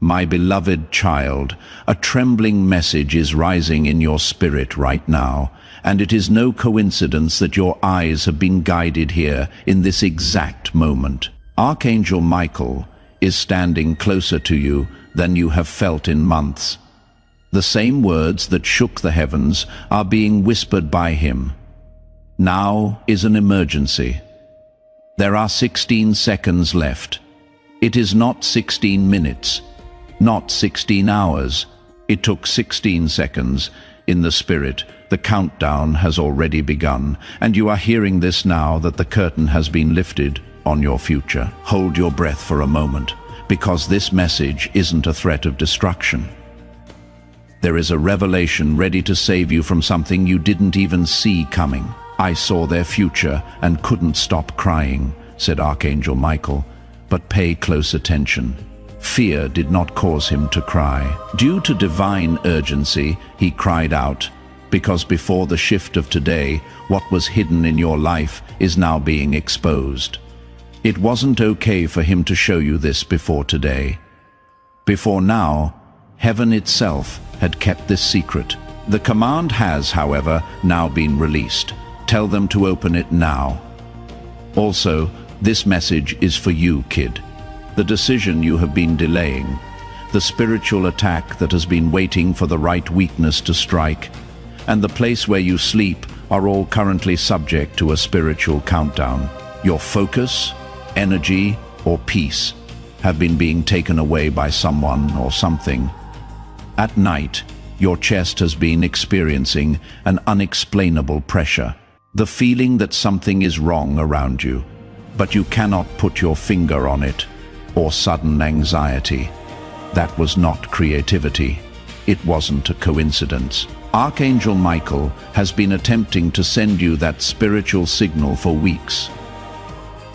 My beloved child, a trembling message is rising in your spirit right now, and it is no coincidence that your eyes have been guided here in this exact moment. Archangel Michael is standing closer to you than you have felt in months. The same words that shook the heavens are being whispered by him. Now is an emergency. There are 16 seconds left. It is not 16 minutes, not 16 hours. It took 16 seconds. In the spirit, the countdown has already begun, and you are hearing this now that the curtain has been lifted on your future. Hold your breath for a moment, because this message isn't a threat of destruction. There is a revelation ready to save you from something you didn't even see coming. I saw their future and couldn't stop crying, said Archangel Michael, but pay close attention. Fear did not cause him to cry. Due to divine urgency, he cried out, because before the shift of today, what was hidden in your life is now being exposed. It wasn't okay for him to show you this before today. Before now, heaven itself had kept this secret. The command has, however, now been released. Tell them to open it now. Also, this message is for you, kid. The decision you have been delaying, the spiritual attack that has been waiting for the right weakness to strike, and the place where you sleep are all currently subject to a spiritual countdown. Your focus, energy, or peace have been being taken away by someone or something. At night, your chest has been experiencing an unexplainable pressure, the feeling that something is wrong around you, but you cannot put your finger on it, or sudden anxiety. That was not creativity. It wasn't a coincidence. Archangel Michael has been attempting to send you that spiritual signal for weeks.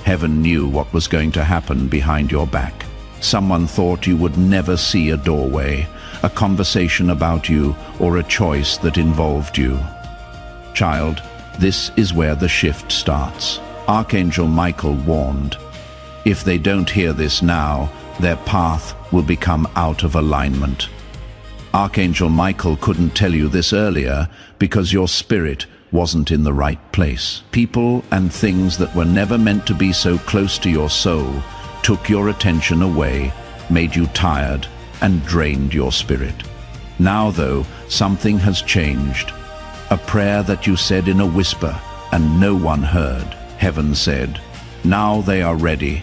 Heaven knew what was going to happen behind your back. Someone thought you would never see a doorway, a conversation about you, or a choice that involved you. Child, this is where the shift starts. Archangel Michael warned, if they don't hear this now, their path will become out of alignment. Archangel Michael couldn't tell you this earlier because your spirit wasn't in the right place. People and things that were never meant to be so close to your soul took your attention away, made you tired, and drained your spirit. Now, though, something has changed. A prayer that you said in a whisper and no one heard. Heaven said, now they are ready.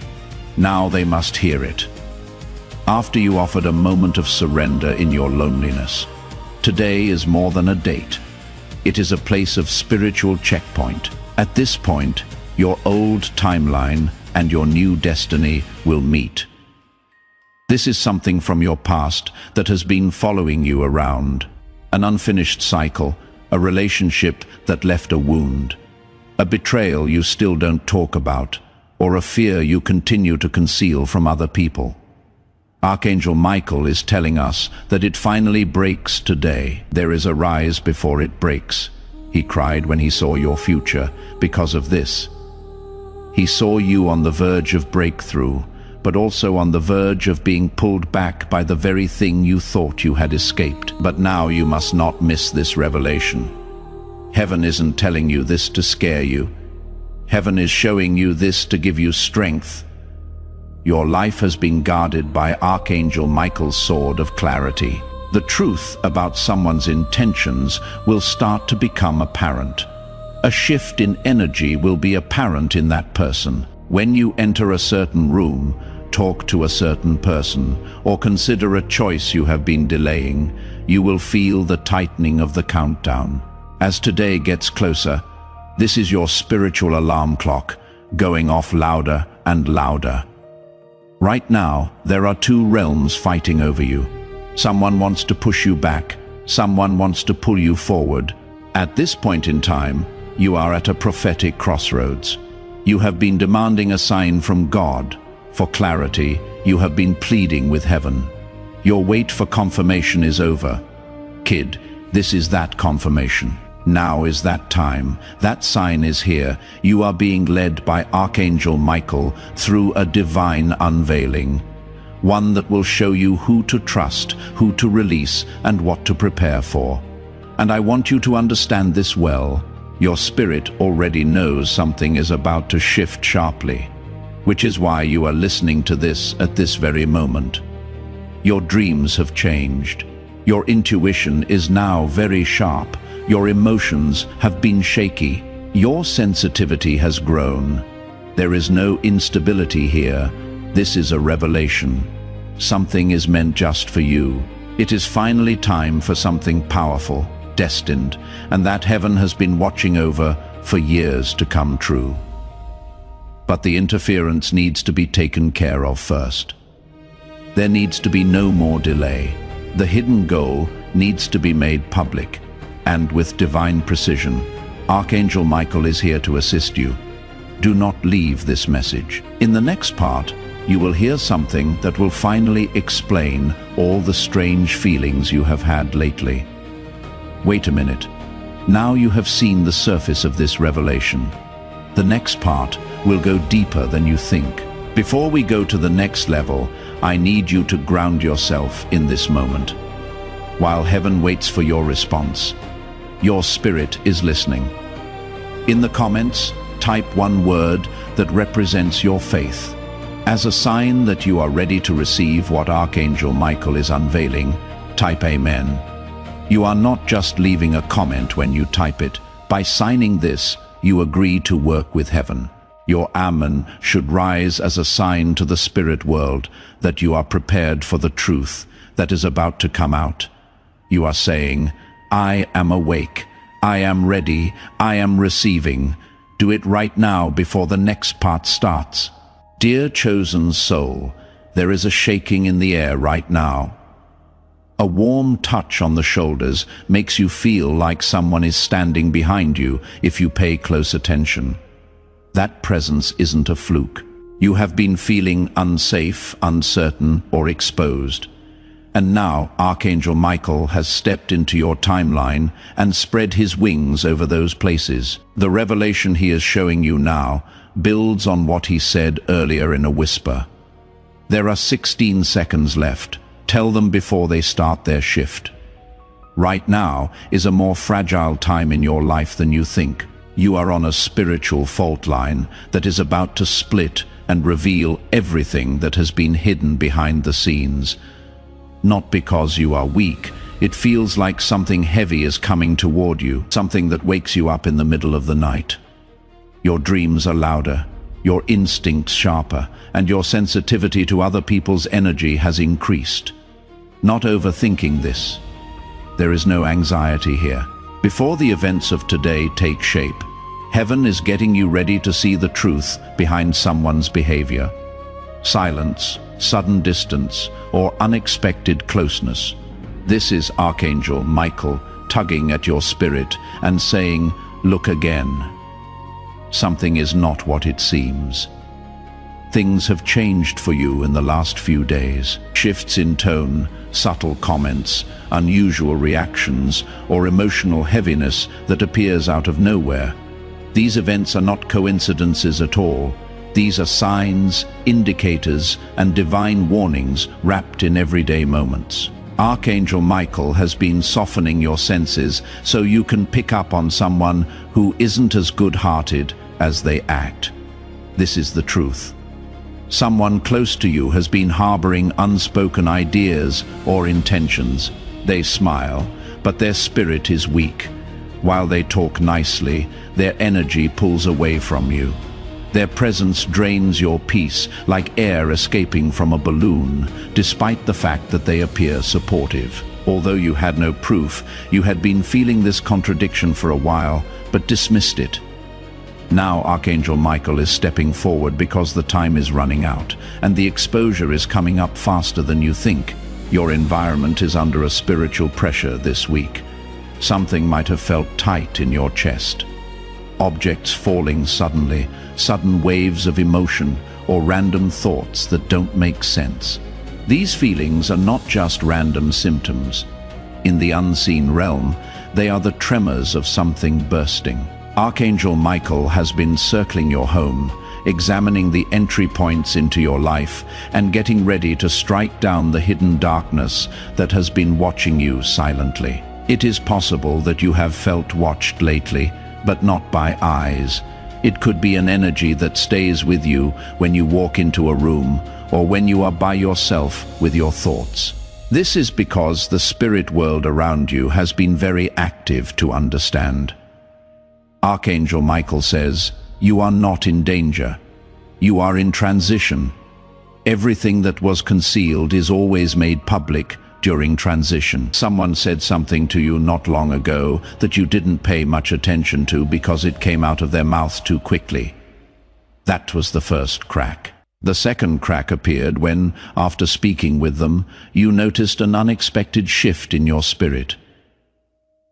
Now they must hear it. After you offered a moment of surrender in your loneliness, today is more than a date. It is a place of spiritual checkpoint. At this point, your old timeline and your new destiny will meet. This is something from your past that has been following you around. An unfinished cycle, a relationship that left a wound, a betrayal you still don't talk about, or a fear you continue to conceal from other people. Archangel Michael is telling us that it finally breaks today. There is a rise before it breaks. He cried when he saw your future because of this. He saw you on the verge of breakthrough, but also on the verge of being pulled back by the very thing you thought you had escaped. But now you must not miss this revelation. Heaven isn't telling you this to scare you. Heaven is showing you this to give you strength. Your life has been guarded by Archangel Michael's sword of clarity. The truth about someone's intentions will start to become apparent. A shift in energy will be apparent in that person. When you enter a certain room, talk to a certain person, or consider a choice you have been delaying, you will feel the tightening of the countdown. As today gets closer, this is your spiritual alarm clock, going off louder and louder. Right now, there are two realms fighting over you. Someone wants to push you back, someone wants to pull you forward. At this point in time, you are at a prophetic crossroads. You have been demanding a sign from God. For clarity, you have been pleading with heaven. Your wait for confirmation is over. Kid, this is that confirmation. Now is that time. That sign is here. You are being led by Archangel Michael through a divine unveiling. one that will show you who to trust, who to release, and what to prepare for. And I want you to understand this well. Your spirit already knows something is about to shift sharply, which is why you are listening to this at this very moment. Your dreams have changed. Your intuition is now very sharp. Your emotions have been shaky. Your sensitivity has grown. There is no instability here. This is a revelation. Something is meant just for you. It is finally time for something powerful, destined, and that heaven has been watching over for years to come true. But the interference needs to be taken care of first. There needs to be no more delay. The hidden goal needs to be made public, and with divine precision, Archangel Michael is here to assist you. Do not leave this message. In the next part, you will hear something that will finally explain all the strange feelings you have had lately. Wait a minute. Now you have seen the surface of this revelation. The next part will go deeper than you think. Before we go to the next level, I need you to ground yourself in this moment. While heaven waits for your response, your spirit is listening. In the comments, type one word that represents your faith. As a sign that you are ready to receive what Archangel Michael is unveiling, type Amen. You are not just leaving a comment when you type it. By signing this, you agree to work with heaven. Your Amen should rise as a sign to the spirit world that you are prepared for the truth that is about to come out. You are saying, I am awake, I am ready, I am receiving. Do it right now before the next part starts. Dear chosen soul, there is a shaking in the air right now. A warm touch on the shoulders makes you feel like someone is standing behind you if you pay close attention. That presence isn't a fluke. You have been feeling unsafe, uncertain, or exposed. And now Archangel Michael has stepped into your timeline and spread his wings over those places. The revelation he is showing you now builds on what he said earlier in a whisper. There are 16 seconds left. Tell them before they start their shift. Right now is a more fragile time in your life than you think. You are on a spiritual fault line that is about to split and reveal everything that has been hidden behind the scenes. Not because you are weak, it feels like something heavy is coming toward you, something that wakes you up in the middle of the night. Your dreams are louder, your instincts sharper, and your sensitivity to other people's energy has increased. Not overthinking this. There is no anxiety here. Before the events of today take shape, heaven is getting you ready to see the truth behind someone's behavior. Silence, sudden distance, or unexpected closeness. This is Archangel Michael tugging at your spirit and saying, look again. Something is not what it seems. Things have changed for you in the last few days. Shifts in tone, subtle comments, unusual reactions, or emotional heaviness that appears out of nowhere. These events are not coincidences at all. These are signs, indicators, and divine warnings wrapped in everyday moments. Archangel Michael has been softening your senses so you can pick up on someone who isn't as good-hearted as they act. This is the truth. Someone close to you has been harboring unspoken ideas or intentions. They smile, but their spirit is weak. While they talk nicely, their energy pulls away from you. Their presence drains your peace like air escaping from a balloon, despite the fact that they appear supportive. Although you had no proof, you had been feeling this contradiction for a while, but dismissed it. Now Archangel Michael is stepping forward because the time is running out, and the exposure is coming up faster than you think. Your environment is under a spiritual pressure this week. Something might have felt tight in your chest. Objects falling suddenly, sudden waves of emotion, or random thoughts that don't make sense. These feelings are not just random symptoms. In the unseen realm, they are the tremors of something bursting. Archangel Michael has been circling your home, examining the entry points into your life and getting ready to strike down the hidden darkness that has been watching you silently. It is possible that you have felt watched lately, but not by eyes. It could be an energy that stays with you when you walk into a room or when you are by yourself with your thoughts. This is because the spirit world around you has been very active to understand. Archangel Michael says, "You are not in danger. You are in transition. Everything that was concealed is always made public during transition." Someone said something to you not long ago that you didn't pay much attention to because it came out of their mouth too quickly. That was the first crack. The second crack appeared when, after speaking with them, you noticed an unexpected shift in your spirit.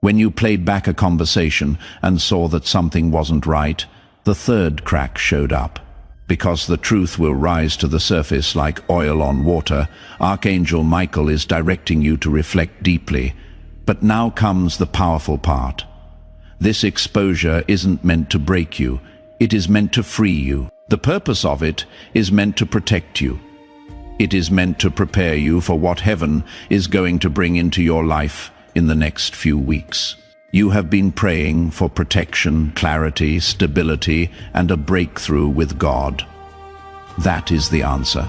When you played back a conversation and saw that something wasn't right, the third crack showed up. Because the truth will rise to the surface like oil on water, Archangel Michael is directing you to reflect deeply. But now comes the powerful part. This exposure isn't meant to break you, it is meant to free you. The purpose of it is meant to protect you. It is meant to prepare you for what heaven is going to bring into your life in the next few weeks. You have been praying for protection, clarity, stability, and a breakthrough with God. That is the answer.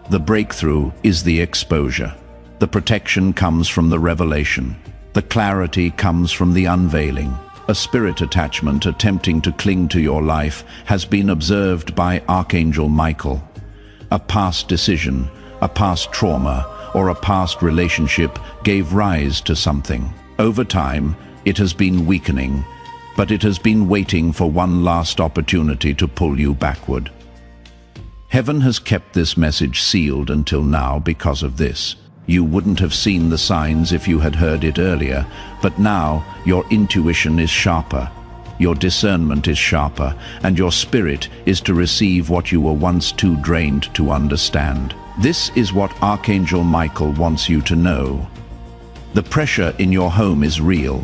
The breakthrough is the exposure. The protection comes from the revelation. The clarity comes from the unveiling. A spirit attachment attempting to cling to your life has been observed by Archangel Michael. A past decision, a past trauma, or a past relationship gave rise to something. Over time, it has been weakening, but it has been waiting for one last opportunity to pull you backward. Heaven has kept this message sealed until now because of this. You wouldn't have seen the signs if you had heard it earlier, but now your intuition is sharper, your discernment is sharper, and your spirit is to receive what you were once too drained to understand. This is what Archangel Michael wants you to know. The pressure in your home is real.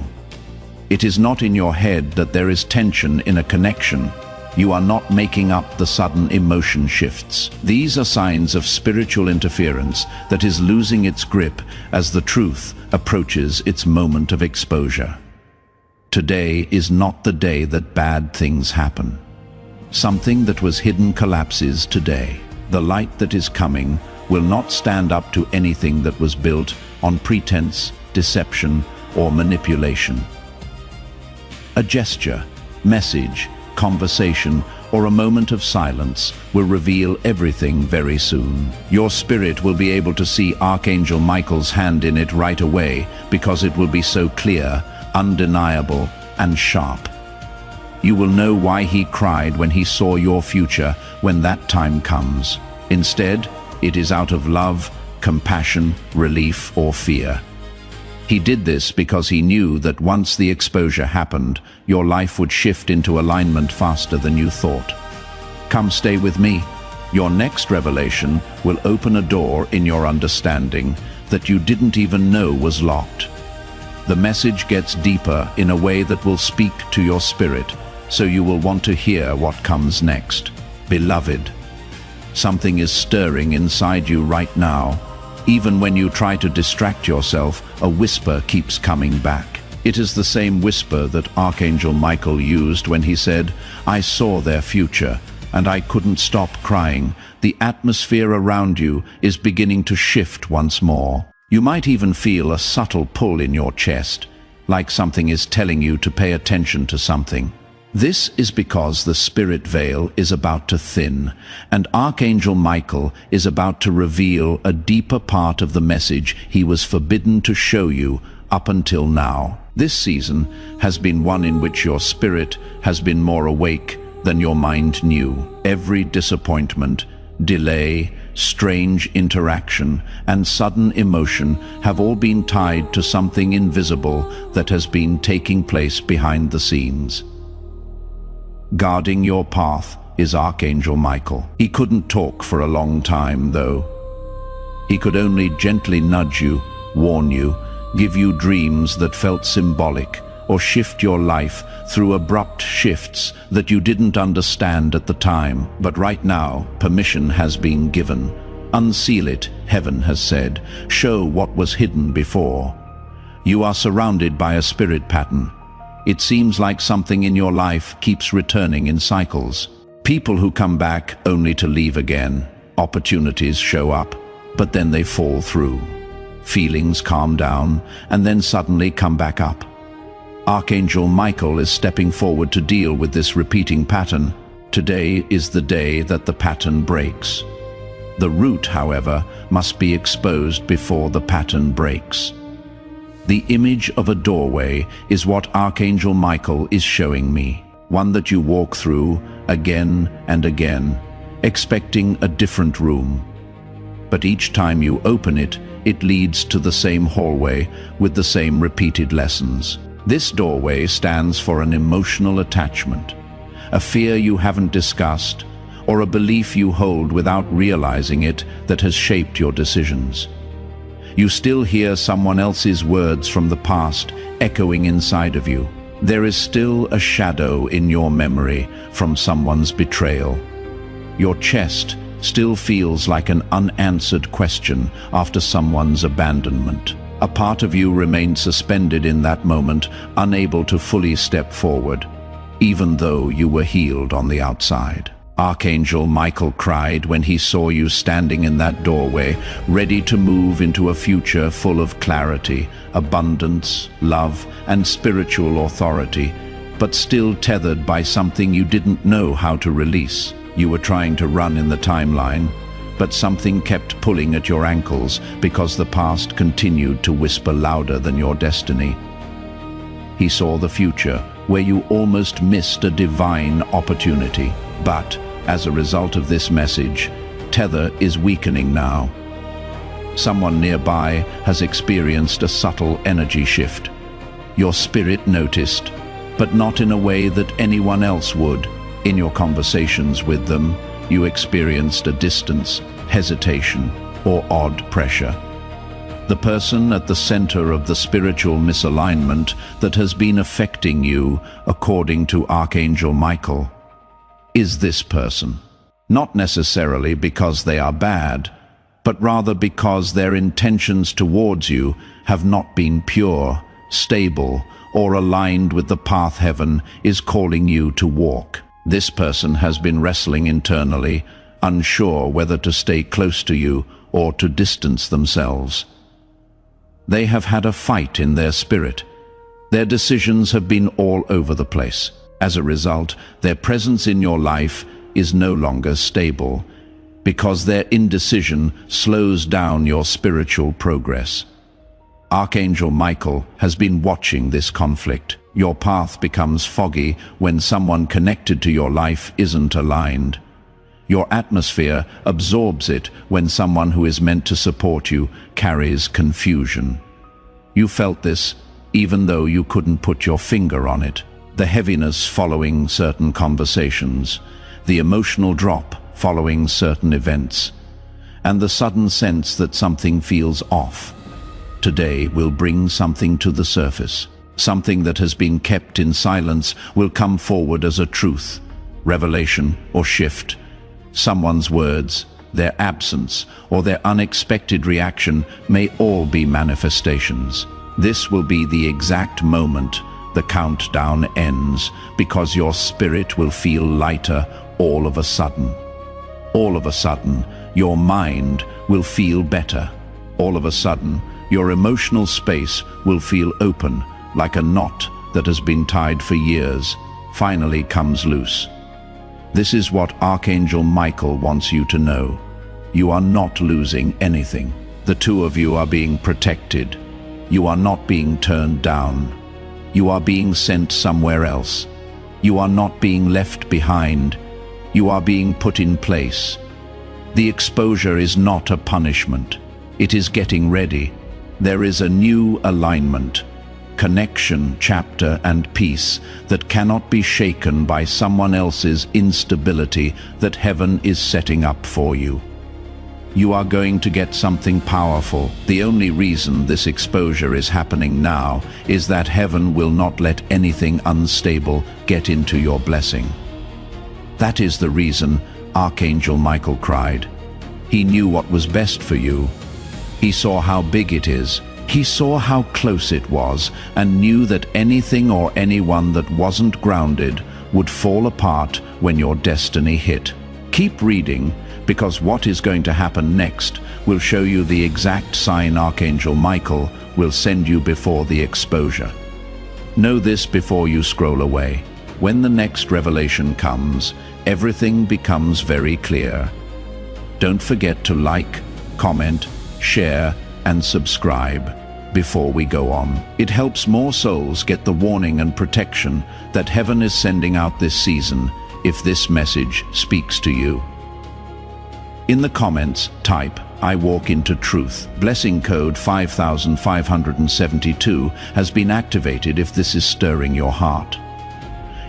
It is not in your head that there is tension in a connection. You are not making up the sudden emotion shifts. These are signs of spiritual interference that is losing its grip as the truth approaches its moment of exposure. Today is not the day that bad things happen. Something that was hidden collapses today. The light that is coming will not stand up to anything that was built on pretense, deception, or manipulation. A gesture, message, conversation, or a moment of silence will reveal everything very soon. Your spirit will be able to see Archangel Michael's hand in it right away because it will be so clear, undeniable, and sharp. You will know why he cried when he saw your future when that time comes. Instead, it is out of love, compassion, relief, or fear. He did this because he knew that once the exposure happened, your life would shift into alignment faster than you thought. Come stay with me. Your next revelation will open a door in your understanding that you didn't even know was locked. The message gets deeper in a way that will speak to your spirit, so you will want to hear what comes next. Beloved, something is stirring inside you right now. Even when you try to distract yourself, a whisper keeps coming back. It is the same whisper that Archangel Michael used when he said, "I saw their future, and I couldn't stop crying." The atmosphere around you is beginning to shift once more. You might even feel a subtle pull in your chest, like something is telling you to pay attention to something. This is because the spirit veil is about to thin, and Archangel Michael is about to reveal a deeper part of the message he was forbidden to show you up until now. This season has been one in which your spirit has been more awake than your mind knew. Every disappointment, delay, strange interaction, and sudden emotion have all been tied to something invisible that has been taking place behind the scenes. Guarding your path is Archangel Michael. He couldn't talk for a long time, though. He could only gently nudge you, warn you, give you dreams that felt symbolic, or shift your life through abrupt shifts that you didn't understand at the time. But right now, permission has been given. Unseal it, heaven has said. Show what was hidden before. You are surrounded by a spirit pattern. It seems like something in your life keeps returning in cycles. People who come back only to leave again. Opportunities show up, but then they fall through. Feelings calm down, and then suddenly come back up. Archangel Michael is stepping forward to deal with this repeating pattern. Today is the day that the pattern breaks. The root, however, must be exposed before the pattern breaks. The image of a doorway is what Archangel Michael is showing me. One that you walk through again and again, expecting a different room. But each time you open it, it leads to the same hallway with the same repeated lessons. This doorway stands for an emotional attachment, a fear you haven't discussed, or a belief you hold without realizing it that has shaped your decisions. You still hear someone else's words from the past echoing inside of you. There is still a shadow in your memory from someone's betrayal. Your chest still feels like an unanswered question after someone's abandonment. A part of you remains suspended in that moment, unable to fully step forward, even though you were healed on the outside. Archangel Michael cried when he saw you standing in that doorway, ready to move into a future full of clarity, abundance, love, and spiritual authority, but still tethered by something you didn't know how to release. You were trying to run in the timeline, but something kept pulling at your ankles because the past continued to whisper louder than your destiny. He saw the future, where you almost missed a divine opportunity. But, as a result of this message, tether is weakening now. Someone nearby has experienced a subtle energy shift. Your spirit noticed, but not in a way that anyone else would. In your conversations with them, you experienced a distance, hesitation, or odd pressure. The person at the center of the spiritual misalignment that has been affecting you, according to Archangel Michael, is this person. Not necessarily because they are bad, but rather because their intentions towards you have not been pure, stable, or aligned with the path heaven is calling you to walk. This person has been wrestling internally, unsure whether to stay close to you or to distance themselves. They have had a fight in their spirit. Their decisions have been all over the place. As a result, their presence in your life is no longer stable, because their indecision slows down your spiritual progress. Archangel Michael has been watching this conflict. Your path becomes foggy when someone connected to your life isn't aligned. Your atmosphere absorbs it when someone who is meant to support you carries confusion. You felt this even though you couldn't put your finger on it. The heaviness following certain conversations, the emotional drop following certain events, and the sudden sense that something feels off. Today will bring something to the surface. Something that has been kept in silence will come forward as a truth, revelation, or shift. Someone's words, their absence, or their unexpected reaction may all be manifestations. This will be the exact moment the countdown ends, because your spirit will feel lighter all of a sudden. All of a sudden, your mind will feel better. All of a sudden, your emotional space will feel open, like a knot that has been tied for years, finally comes loose. This is what Archangel Michael wants you to know. You are not losing anything. The two of you are being protected. You are not being turned down. You are being sent somewhere else. You are not being left behind. You are being put in place. The exposure is not a punishment. It is getting ready. There is a new alignment, connection, chapter, and peace that cannot be shaken by someone else's instability that heaven is setting up for you. You are going to get something powerful. The only reason this exposure is happening now is that heaven will not let anything unstable get into your blessing. That is the reason Archangel Michael cried. He knew what was best for you. He saw how big it is. He saw how close it was and knew that anything or anyone that wasn't grounded would fall apart when your destiny hit. Keep reading, because what is going to happen next will show you the exact sign Archangel Michael will send you before the exposure. Know this before you scroll away. When the next revelation comes, everything becomes very clear. Don't forget to like, comment, share, and subscribe before we go on. It helps more souls get the warning and protection that heaven is sending out this season if this message speaks to you. In the comments, type, "I walk into truth." Blessing code 5572 has been activated if this is stirring your heart.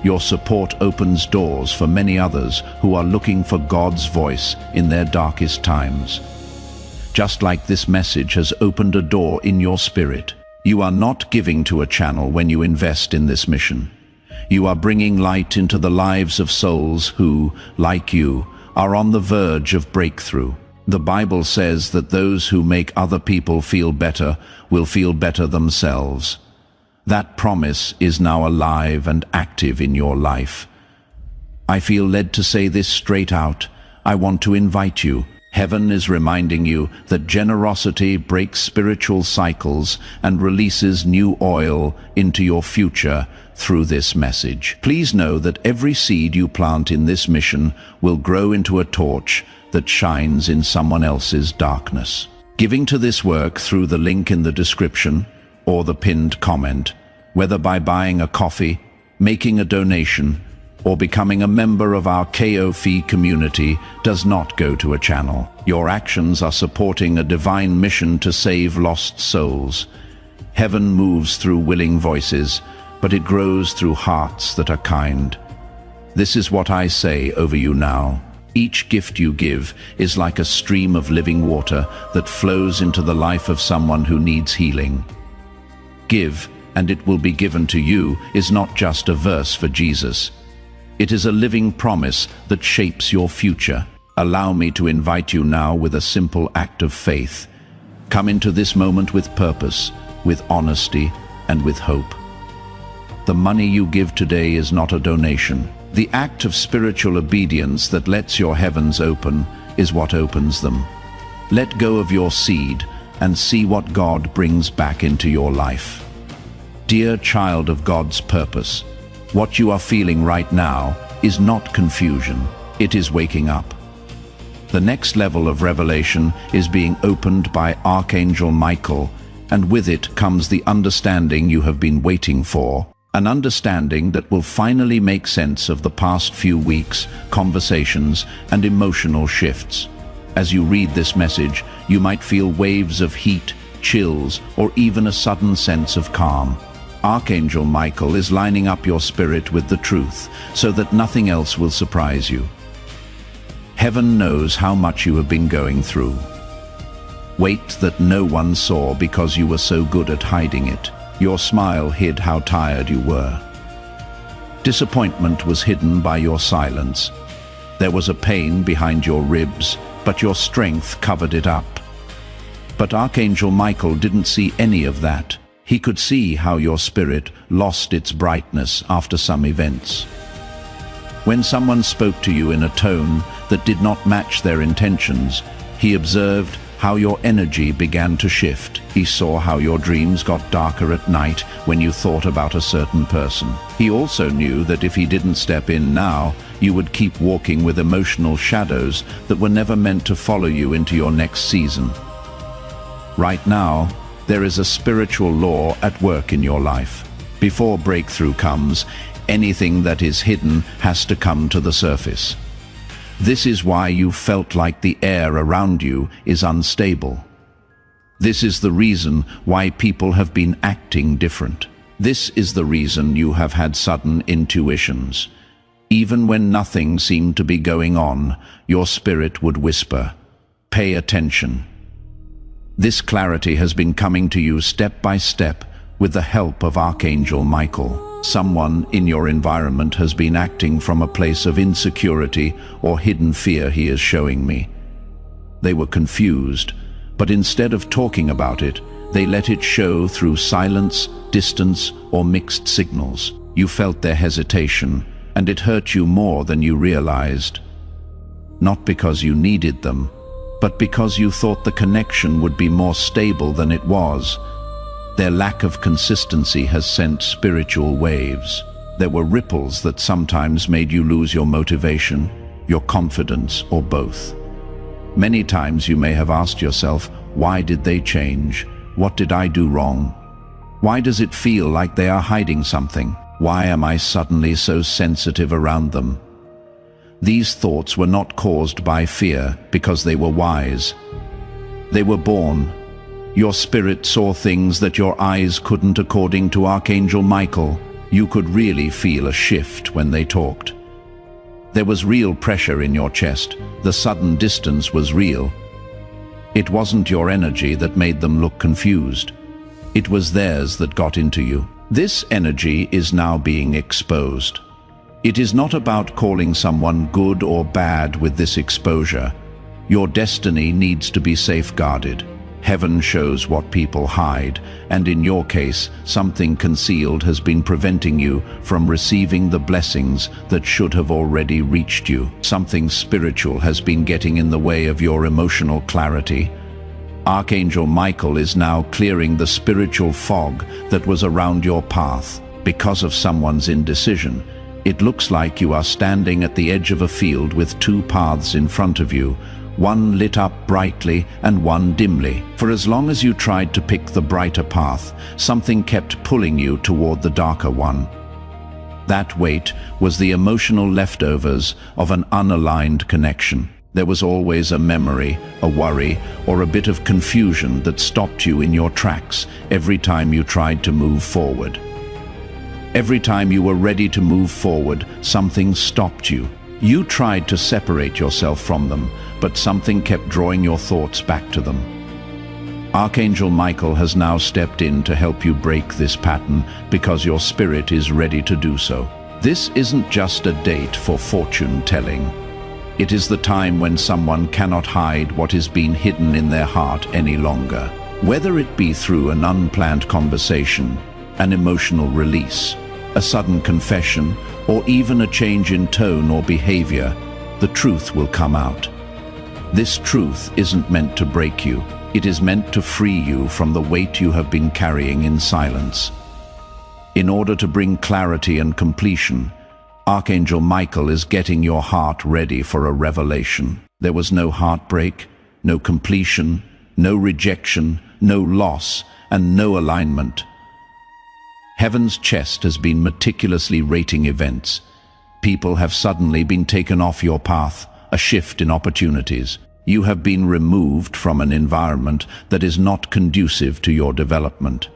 Your support opens doors for many others who are looking for God's voice in their darkest times. Just like this message has opened a door in your spirit. You are not giving to a channel when you invest in this mission. You are bringing light into the lives of souls who, like you, are on the verge of breakthrough. The Bible says that those who make other people feel better will feel better themselves. That promise is now alive and active in your life. I feel led to say this straight out. I want to invite you. Heaven is reminding you that generosity breaks spiritual cycles and releases new oil into your future through this message. Please know that every seed you plant in this mission will grow into a torch that shines in someone else's darkness. Giving to this work through the link in the description or the pinned comment, whether by buying a coffee, making a donation, or becoming a member of our KOFI community, does not go to a channel. Your actions are supporting a divine mission to save lost souls. Heaven moves through willing voices, but it grows through hearts that are kind. This is what I say over you now. Each gift you give is like a stream of living water that flows into the life of someone who needs healing. Give, and it will be given to you is not just a verse for Jesus. It is a living promise that shapes your future. Allow me to invite you now with a simple act of faith. Come into this moment with purpose, with honesty, and with hope. The money you give today is not a donation. The act of spiritual obedience that lets your heavens open is what opens them. Let go of your seed and see what God brings back into your life. Dear child of God's purpose, what you are feeling right now is not confusion, it is waking up. The next level of revelation is being opened by Archangel Michael, and with it comes the understanding you have been waiting for, an understanding that will finally make sense of the past few weeks, conversations, and emotional shifts. As you read this message, you might feel waves of heat, chills, or even a sudden sense of calm. Archangel Michael is lining up your spirit with the truth so that nothing else will surprise you. Heaven knows how much you have been going through. Weight that no one saw because you were so good at hiding it. Your smile hid how tired you were. Disappointment was hidden by your silence. There was a pain behind your ribs, but your strength covered it up. But Archangel Michael didn't see any of that. He could see how your spirit lost its brightness after some events. When someone spoke to you in a tone that did not match their intentions, he observed how your energy began to shift. He saw how your dreams got darker at night when you thought about a certain person. He also knew that if he didn't step in now, you would keep walking with emotional shadows that were never meant to follow you into your next season. Right now, there is a spiritual law at work in your life. Before breakthrough comes, anything that is hidden has to come to the surface. This is why you felt like the air around you is unstable. This is the reason why people have been acting different. This is the reason you have had sudden intuitions. Even when nothing seemed to be going on, your spirit would whisper, Pay attention. This clarity has been coming to you step by step with the help of Archangel Michael. Someone in your environment has been acting from a place of insecurity or hidden fear, he is showing me. They were confused, but instead of talking about it, they let it show through silence, distance, or mixed signals. You felt their hesitation, and it hurt you more than you realized. Not because you needed them, but because you thought the connection would be more stable than it was. Their lack of consistency has sent spiritual waves. There were ripples that sometimes made you lose your motivation, your confidence, or both. Many times you may have asked yourself, why did they change? What did I do wrong? Why does it feel like they are hiding something? Why am I suddenly so sensitive around them? These thoughts were not caused by fear because they were wise. They were born. Your spirit saw things that your eyes couldn't. According to Archangel Michael, you could really feel a shift when they talked. There was real pressure in your chest. The sudden distance was real. It wasn't your energy that made them look confused. It was theirs that got into you. This energy is now being exposed. It is not about calling someone good or bad with this exposure. Your destiny needs to be safeguarded. Heaven shows what people hide, and in your case, something concealed has been preventing you from receiving the blessings that should have already reached you. Something spiritual has been getting in the way of your emotional clarity. Archangel Michael is now clearing the spiritual fog that was around your path. Because of someone's indecision, it looks like you are standing at the edge of a field with two paths in front of you, one lit up brightly and one dimly. For as long as you tried to pick the brighter path, something kept pulling you toward the darker one. That weight was the emotional leftovers of an unaligned connection. There was always a memory, a worry, or a bit of confusion that stopped you in your tracks every time you tried to move forward. Every time you were ready to move forward, something stopped you. You tried to separate yourself from them, but something kept drawing your thoughts back to them. Archangel Michael has now stepped in to help you break this pattern because your spirit is ready to do so. This isn't just a date for fortune telling. It is the time when someone cannot hide what is being hidden in their heart any longer. Whether it be through an unplanned conversation, an emotional release, a sudden confession, or even a change in tone or behavior, the truth will come out. This truth isn't meant to break you. It is meant to free you from the weight you have been carrying in silence. In order to bring clarity and completion, Archangel Michael is getting your heart ready for a revelation. There was no heartbreak, no completion, no rejection, no loss, and no alignment. Heaven's chest has been meticulously rating events. People have suddenly been taken off your path, a shift in opportunities. You have been removed from an environment that is not conducive to your development.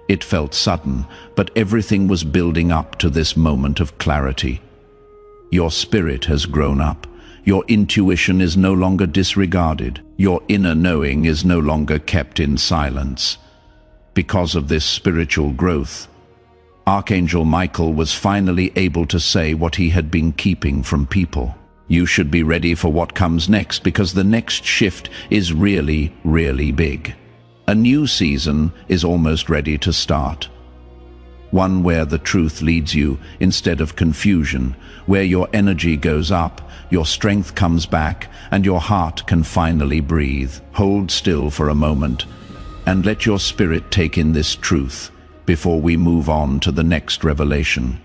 It felt sudden, but everything was building up to this moment of clarity. Your spirit has grown up. Your intuition is no longer disregarded. Your inner knowing is no longer kept in silence. Because of this spiritual growth, Archangel Michael was finally able to say what he had been keeping from people. You should be ready for what comes next, because the next shift is really, really big. A new season is almost ready to start. One where the truth leads you instead of confusion, where your energy goes up, your strength comes back, and your heart can finally breathe. Hold still for a moment and let your spirit take in this truth before we move on to the next revelation.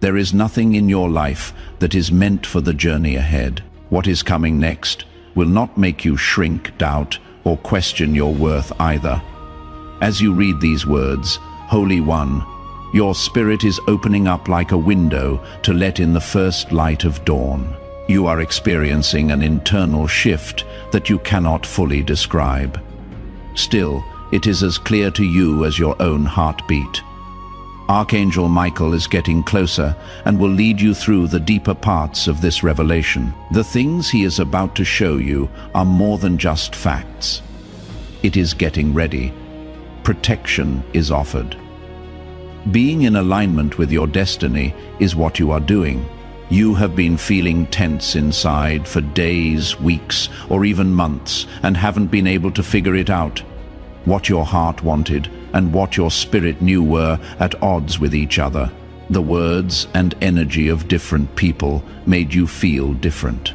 There is nothing in your life that is meant for the journey ahead. What is coming next will not make you shrink, doubt, or question your worth either. As you read these words, Holy One, your spirit is opening up like a window to let in the first light of dawn. You are experiencing an internal shift that you cannot fully describe. Still, it is as clear to you as your own heartbeat. Archangel Michael is getting closer and will lead you through the deeper parts of this revelation. The things he is about to show you are more than just facts. It is getting ready. Protection is offered. Being in alignment with your destiny is what you are doing. You have been feeling tense inside for days, weeks, or even months and haven't been able to figure it out. What your heart wanted and what your spirit knew were at odds with each other. The words and energy of different people made you feel different.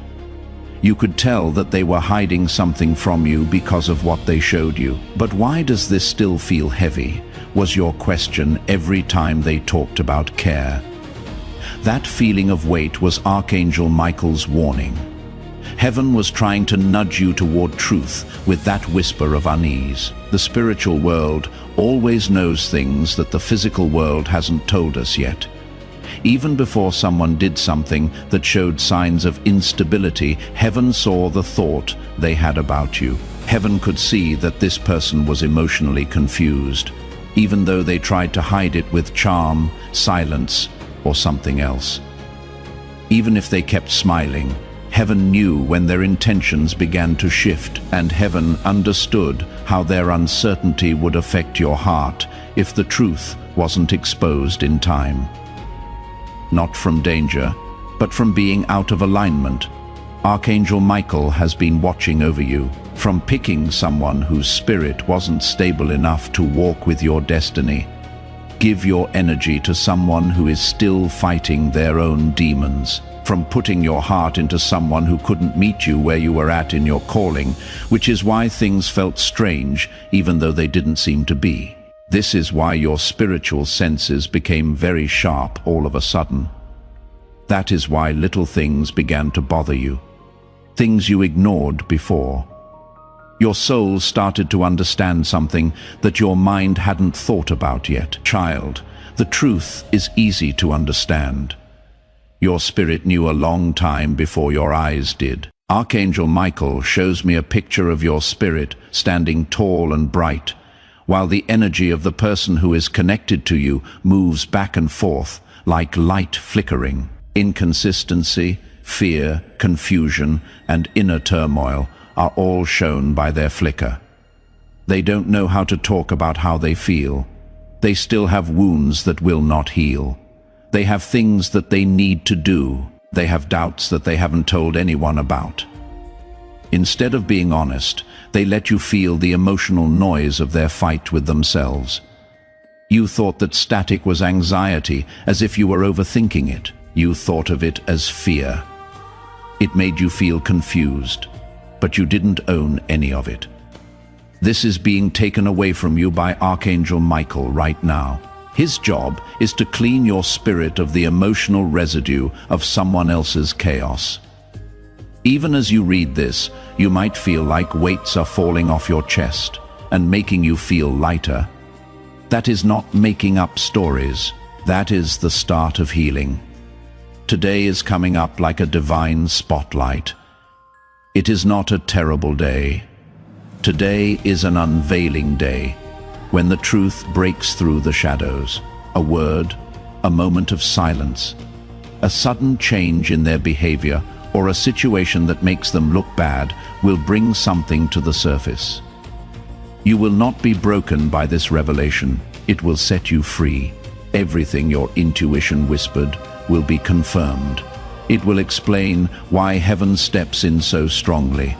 You could tell that they were hiding something from you because of what they showed you. But why does this still feel heavy? Was your question every time they talked about care. That feeling of weight was Archangel Michael's warning. Heaven was trying to nudge you toward truth with that whisper of unease. The spiritual world always knows things that the physical world hasn't told us yet. Even before someone did something that showed signs of instability, heaven saw the thought they had about you. Heaven could see that this person was emotionally confused, even though they tried to hide it with charm, silence, or something else. Even if they kept smiling, heaven knew when their intentions began to shift, and heaven understood how their uncertainty would affect your heart if the truth wasn't exposed in time. Not from danger, but from being out of alignment. Archangel Michael has been watching over you, from picking someone whose spirit wasn't stable enough to walk with your destiny. Give your energy to someone who is still fighting their own demons. From putting your heart into someone who couldn't meet you where you were at in your calling, which is why things felt strange even though they didn't seem to be. This is why your spiritual senses became very sharp all of a sudden. That is why little things began to bother you. Things you ignored before. Your soul started to understand something that your mind hadn't thought about yet. Child, the truth is easy to understand. Your spirit knew a long time before your eyes did. Archangel Michael shows me a picture of your spirit standing tall and bright, while the energy of the person who is connected to you moves back and forth like light flickering. Inconsistency, fear, confusion, and inner turmoil are all shown by their flicker. They don't know how to talk about how they feel. They still have wounds that will not heal. They have things that they need to do. They have doubts that they haven't told anyone about. Instead of being honest, they let you feel the emotional noise of their fight with themselves. You thought that static was anxiety, as if you were overthinking it. You thought of it as fear. It made you feel confused, but you didn't own any of it. This is being taken away from you by Archangel Michael right now. His job is to clean your spirit of the emotional residue of someone else's chaos. Even as you read this, you might feel like weights are falling off your chest and making you feel lighter. That is not making up stories. That is the start of healing. Today is coming up like a divine spotlight. It is not a terrible day. Today is an unveiling day, when the truth breaks through the shadows. A word, a moment of silence, a sudden change in their behavior, or a situation that makes them look bad will bring something to the surface. You will not be broken by this revelation. It will set you free. Everything your intuition whispered will be confirmed. It will explain why heaven steps in so strongly.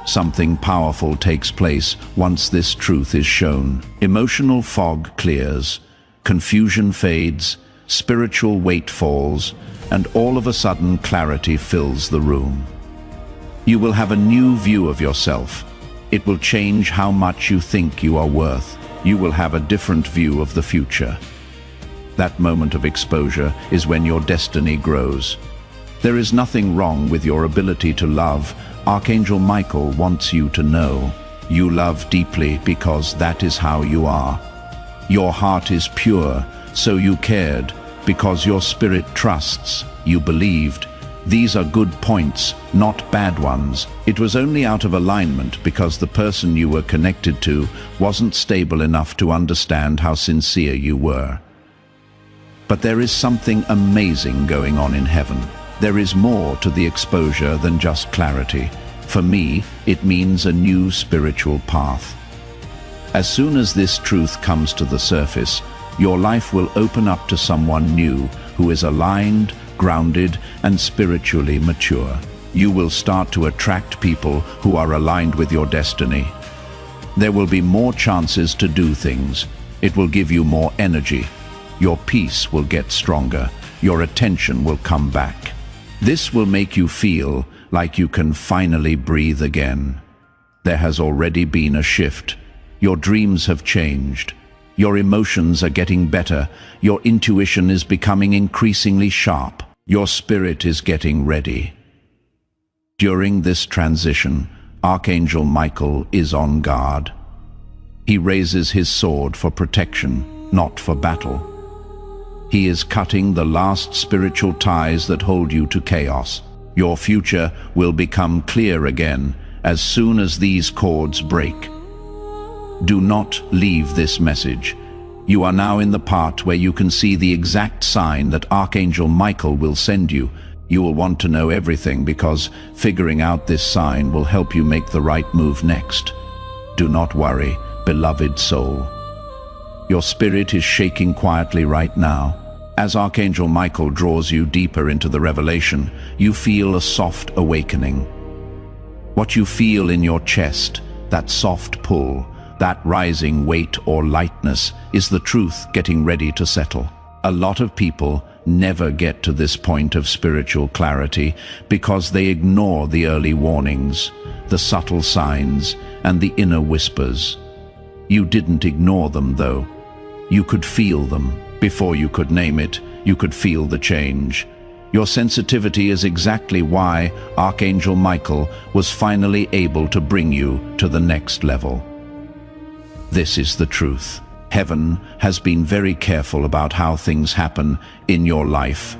Something powerful takes place once this truth is shown. Emotional fog clears, confusion fades, spiritual weight falls, and all of a sudden clarity fills the room. You will have a new view of yourself. It will change how much you think you are worth. You will have a different view of the future. That moment of exposure is when your destiny grows. There is nothing wrong with your ability to love. Archangel Michael wants you to know you love deeply because that is how you are. Your heart is pure, so you cared, because your spirit trusts, you believed. These are good points, not bad ones. It was only out of alignment because the person you were connected to wasn't stable enough to understand how sincere you were. But there is something amazing going on in heaven. There is more to the exposure than just clarity. For me, it means a new spiritual path. As soon as this truth comes to the surface, your life will open up to someone new who is aligned, grounded, and spiritually mature. You will start to attract people who are aligned with your destiny. There will be more chances to do things. It will give you more energy. Your peace will get stronger. Your attention will come back. This will make you feel like you can finally breathe again. There has already been a shift. Your dreams have changed. Your emotions are getting better. Your intuition is becoming increasingly sharp. Your spirit is getting ready. During this transition, Archangel Michael is on guard. He raises his sword for protection, not for battle. He is cutting the last spiritual ties that hold you to chaos. Your future will become clear again as soon as these cords break. Do not leave this message. You are now in the part where you can see the exact sign that Archangel Michael will send you. You will want to know everything because figuring out this sign will help you make the right move next. Do not worry, beloved soul. Your spirit is shaking quietly right now. As Archangel Michael draws you deeper into the revelation, you feel a soft awakening. What you feel in your chest, that soft pull, that rising weight or lightness, is the truth getting ready to settle. A lot of people never get to this point of spiritual clarity because they ignore the early warnings, the subtle signs, and the inner whispers. You didn't ignore them, though. You could feel them. Before you could name it, you could feel the change. Your sensitivity is exactly why Archangel Michael was finally able to bring you to the next level. This is the truth. Heaven has been very careful about how things happen in your life,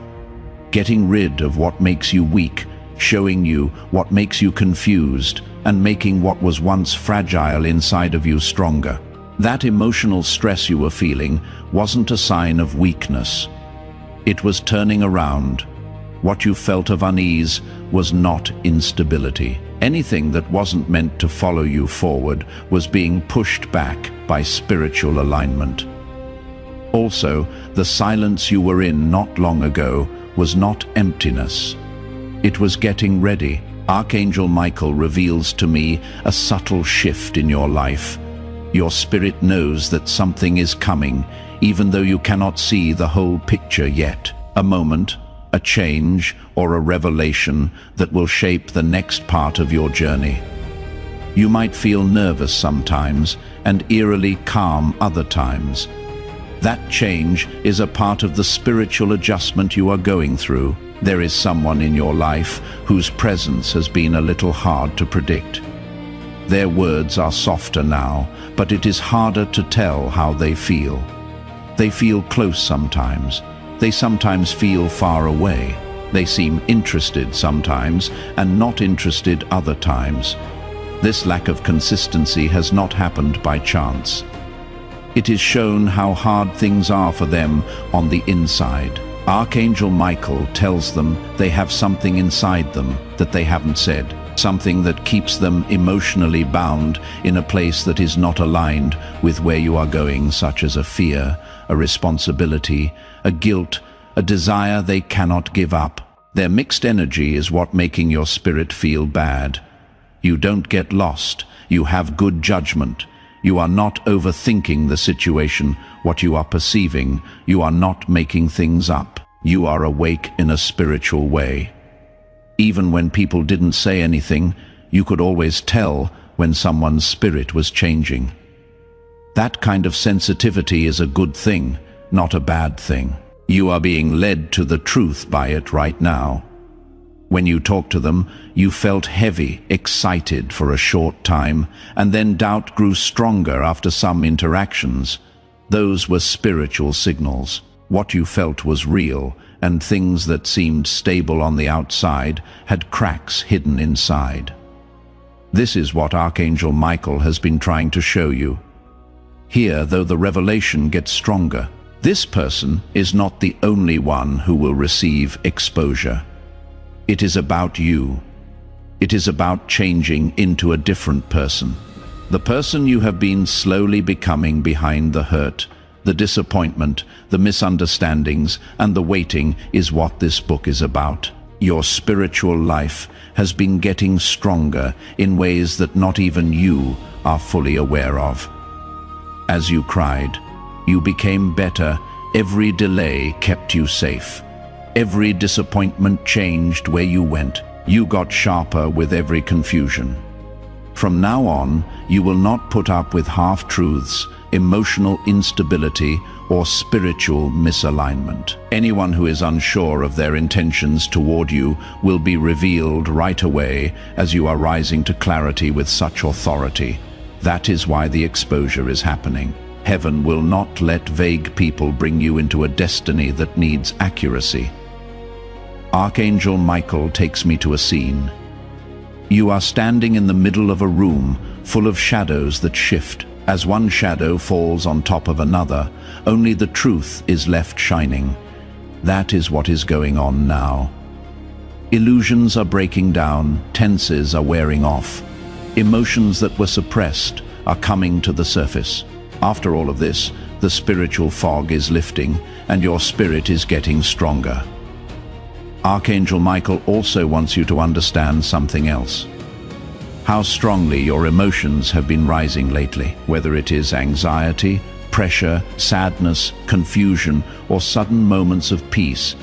getting rid of what makes you weak, showing you what makes you confused, and making what was once fragile inside of you stronger. That emotional stress you were feeling wasn't a sign of weakness. It was turning around. What you felt of unease was not instability. Anything that wasn't meant to follow you forward was being pushed back by spiritual alignment. Also, the silence you were in not long ago was not emptiness. It was getting ready. Archangel Michael reveals to me a subtle shift in your life. Your spirit knows that something is coming, even though you cannot see the whole picture yet. A moment, a change, or a revelation that will shape the next part of your journey. You might feel nervous sometimes and eerily calm other times. That change is a part of the spiritual adjustment you are going through. There is someone in your life whose presence has been a little hard to predict. Their words are softer now, but it is harder to tell how they feel. They feel close sometimes. They sometimes feel far away. They seem interested sometimes and not interested other times. This lack of consistency has not happened by chance. It is shown how hard things are for them on the inside. Archangel Michael tells them they have something inside them that they haven't said, something that keeps them emotionally bound in a place that is not aligned with where you are going, such as a fear, a responsibility, a guilt, a desire they cannot give up. Their mixed energy is what making your spirit feel bad. You don't get lost. You have good judgment. You are not overthinking the situation, what you are perceiving. You are not making things up. You are awake in a spiritual way. Even when people didn't say anything, you could always tell when someone's spirit was changing. That kind of sensitivity is a good thing, not a bad thing. You are being led to the truth by it right now. When you talked to them, you felt heavy, excited for a short time, and then doubt grew stronger after some interactions. Those were spiritual signals. What you felt was real, and things that seemed stable on the outside had cracks hidden inside. This is what Archangel Michael has been trying to show you. Here, though, the revelation gets stronger. This person is not the only one who will receive exposure. It is about you. It is about changing into a different person. The person you have been slowly becoming behind the hurt, the disappointment, the misunderstandings, and the waiting is what this book is about. Your spiritual life has been getting stronger in ways that not even you are fully aware of. As you cried, you became better. Every delay kept you safe. Every disappointment changed where you went. You got sharper with every confusion. From now on, you will not put up with half-truths, emotional instability, or spiritual misalignment. Anyone who is unsure of their intentions toward you will be revealed right away as you are rising to clarity with such authority. That is why the exposure is happening. Heaven will not let vague people bring you into a destiny that needs accuracy. Archangel Michael takes me to a scene. You are standing in the middle of a room full of shadows that shift. As one shadow falls on top of another, only the truth is left shining. That is what is going on now. Illusions are breaking down, tenses are wearing off. Emotions that were suppressed are coming to the surface. After all of this, the spiritual fog is lifting and your spirit is getting stronger. Archangel Michael also wants you to understand something else. How strongly your emotions have been rising lately, whether it is anxiety, pressure, sadness, confusion, or sudden moments of peace.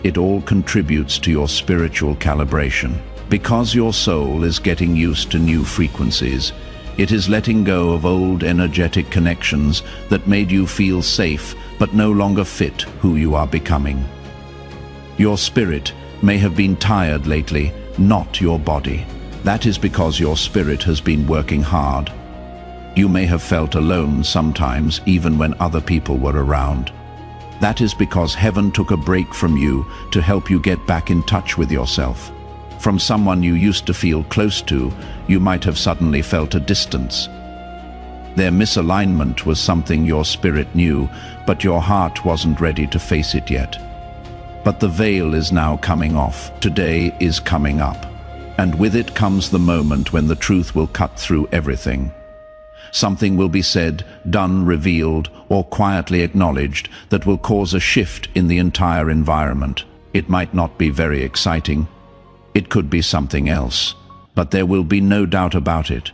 It all contributes to your spiritual calibration. Because your soul is getting used to new frequencies, it is letting go of old energetic connections that made you feel safe but no longer fit who you are becoming. Your spirit may have been tired lately, not your body. That is because your spirit has been working hard. You may have felt alone sometimes, even when other people were around. That is because heaven took a break from you to help you get back in touch with yourself. From someone you used to feel close to, you might have suddenly felt a distance. Their misalignment was something your spirit knew, but your heart wasn't ready to face it yet. But the veil is now coming off. Today is coming up. And with it comes the moment when the truth will cut through everything. Something will be said, done, revealed, or quietly acknowledged that will cause a shift in the entire environment. It might not be very exciting. It could be something else. But there will be no doubt about it.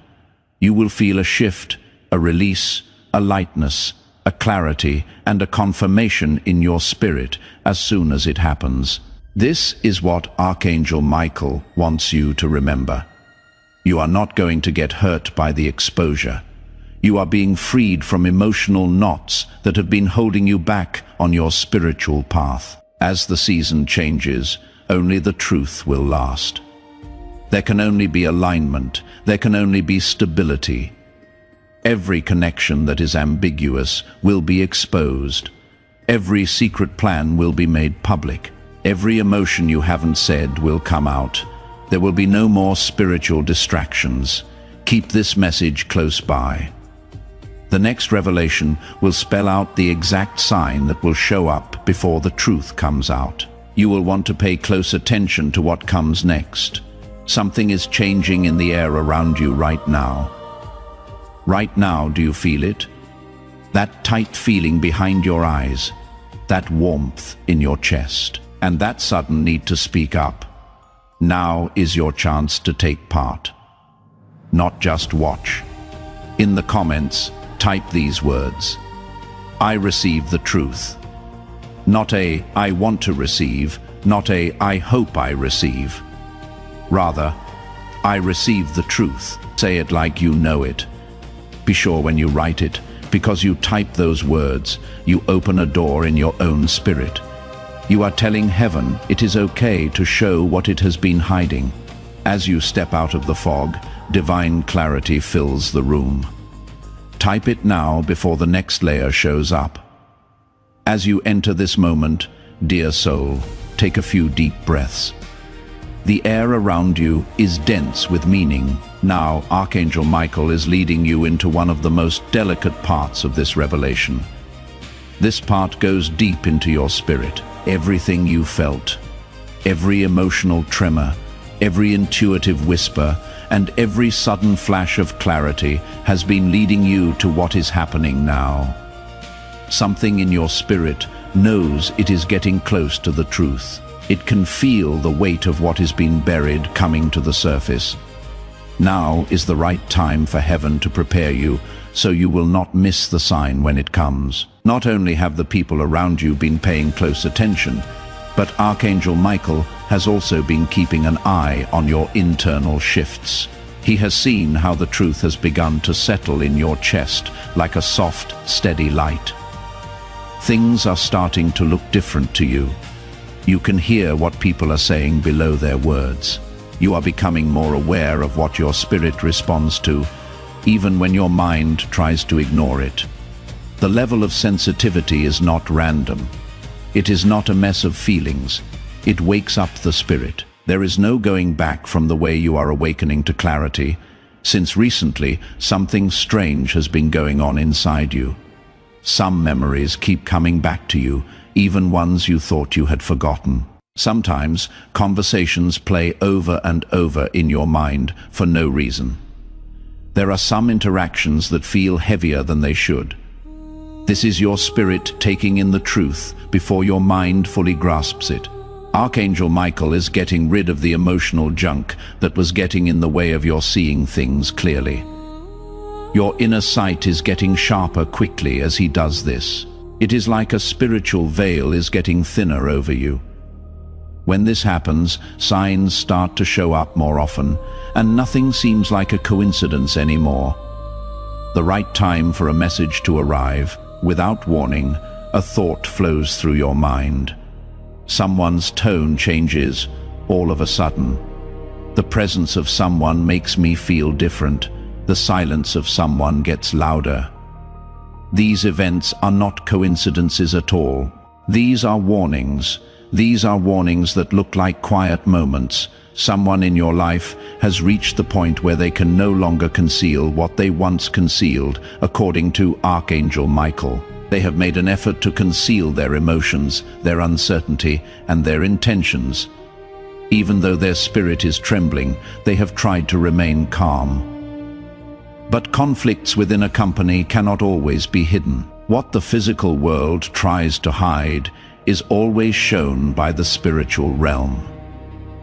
You will feel a shift, a release, a lightness, a clarity, and a confirmation in your spirit as soon as it happens. This is what Archangel Michael wants you to remember. You are not going to get hurt by the exposure. You are being freed from emotional knots that have been holding you back on your spiritual path. As the season changes, only the truth will last. There can only be alignment. There can only be stability. Every connection that is ambiguous will be exposed. Every secret plan will be made public. Every emotion you haven't said will come out. There will be no more spiritual distractions. Keep this message close by. The next revelation will spell out the exact sign that will show up before the truth comes out. You will want to pay close attention to what comes next. Something is changing in the air around you right now. Right now, do you feel it? That tight feeling behind your eyes, that warmth in your chest, and that sudden need to speak up. Now is your chance to take part, not just watch. In the comments, type these words: I receive the truth. Not a I want to receive, not a I hope I receive. Rather, I receive the truth. Say it like you know it. Be sure when you write it, because you type those words, you open a door in your own spirit. You are telling heaven it is okay to show what it has been hiding. As you step out of the fog, divine clarity fills the room. Type it now before the next layer shows up. As you enter this moment, dear soul, take a few deep breaths. The air around you is dense with meaning. Now, Archangel Michael is leading you into one of the most delicate parts of this revelation. This part goes deep into your spirit. Everything you felt, every emotional tremor, every intuitive whisper, and every sudden flash of clarity has been leading you to what is happening now. Something in your spirit knows it is getting close to the truth. It can feel the weight of what has been buried coming to the surface. Now is the right time for heaven to prepare you, so you will not miss the sign when it comes. Not only have the people around you been paying close attention, but Archangel Michael has also been keeping an eye on your internal shifts. He has seen how the truth has begun to settle in your chest like a soft, steady light. Things are starting to look different to you. You can hear what people are saying below their words. You are becoming more aware of what your spirit responds to, even when your mind tries to ignore it. The level of sensitivity is not random. It is not a mess of feelings. It wakes up the spirit. There is no going back from the way you are awakening to clarity, since recently something strange has been going on inside you. Some memories keep coming back to you, even ones you thought you had forgotten. Sometimes conversations play over and over in your mind for no reason. There are some interactions that feel heavier than they should. This is your spirit taking in the truth before your mind fully grasps it. Archangel Michael is getting rid of the emotional junk that was getting in the way of your seeing things clearly. Your inner sight is getting sharper quickly as he does this. It is like a spiritual veil is getting thinner over you. When this happens, signs start to show up more often, and nothing seems like a coincidence anymore. The right time for a message to arrive. Without warning, a thought flows through your mind. Someone's tone changes all of a sudden. The presence of someone makes me feel different. The silence of someone gets louder. These events are not coincidences at all. These are warnings. These are warnings that look like quiet moments. Someone in your life has reached the point where they can no longer conceal what they once concealed, according to Archangel Michael. They have made an effort to conceal their emotions, their uncertainty, and their intentions. Even though their spirit is trembling, they have tried to remain calm. But conflicts within a company cannot always be hidden. What the physical world tries to hide is always shown by the spiritual realm.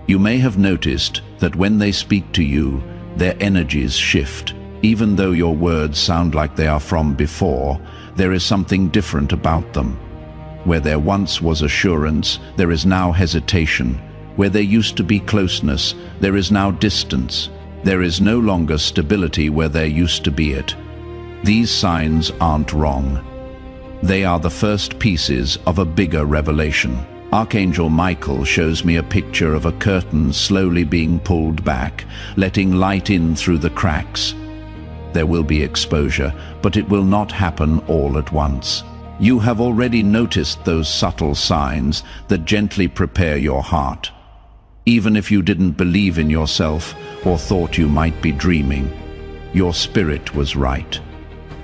You may have noticed that when they speak to you, their energies shift. Even though your words sound like they are from before, there is something different about them. Where there once was assurance, there is now hesitation. Where there used to be closeness, there is now distance. There is no longer stability where there used to be it. These signs aren't wrong. They are the first pieces of a bigger revelation. Archangel Michael shows me a picture of a curtain slowly being pulled back, letting light in through the cracks. There will be exposure, but it will not happen all at once. You have already noticed those subtle signs that gently prepare your heart. Even if you didn't believe in yourself or thought you might be dreaming, your spirit was right.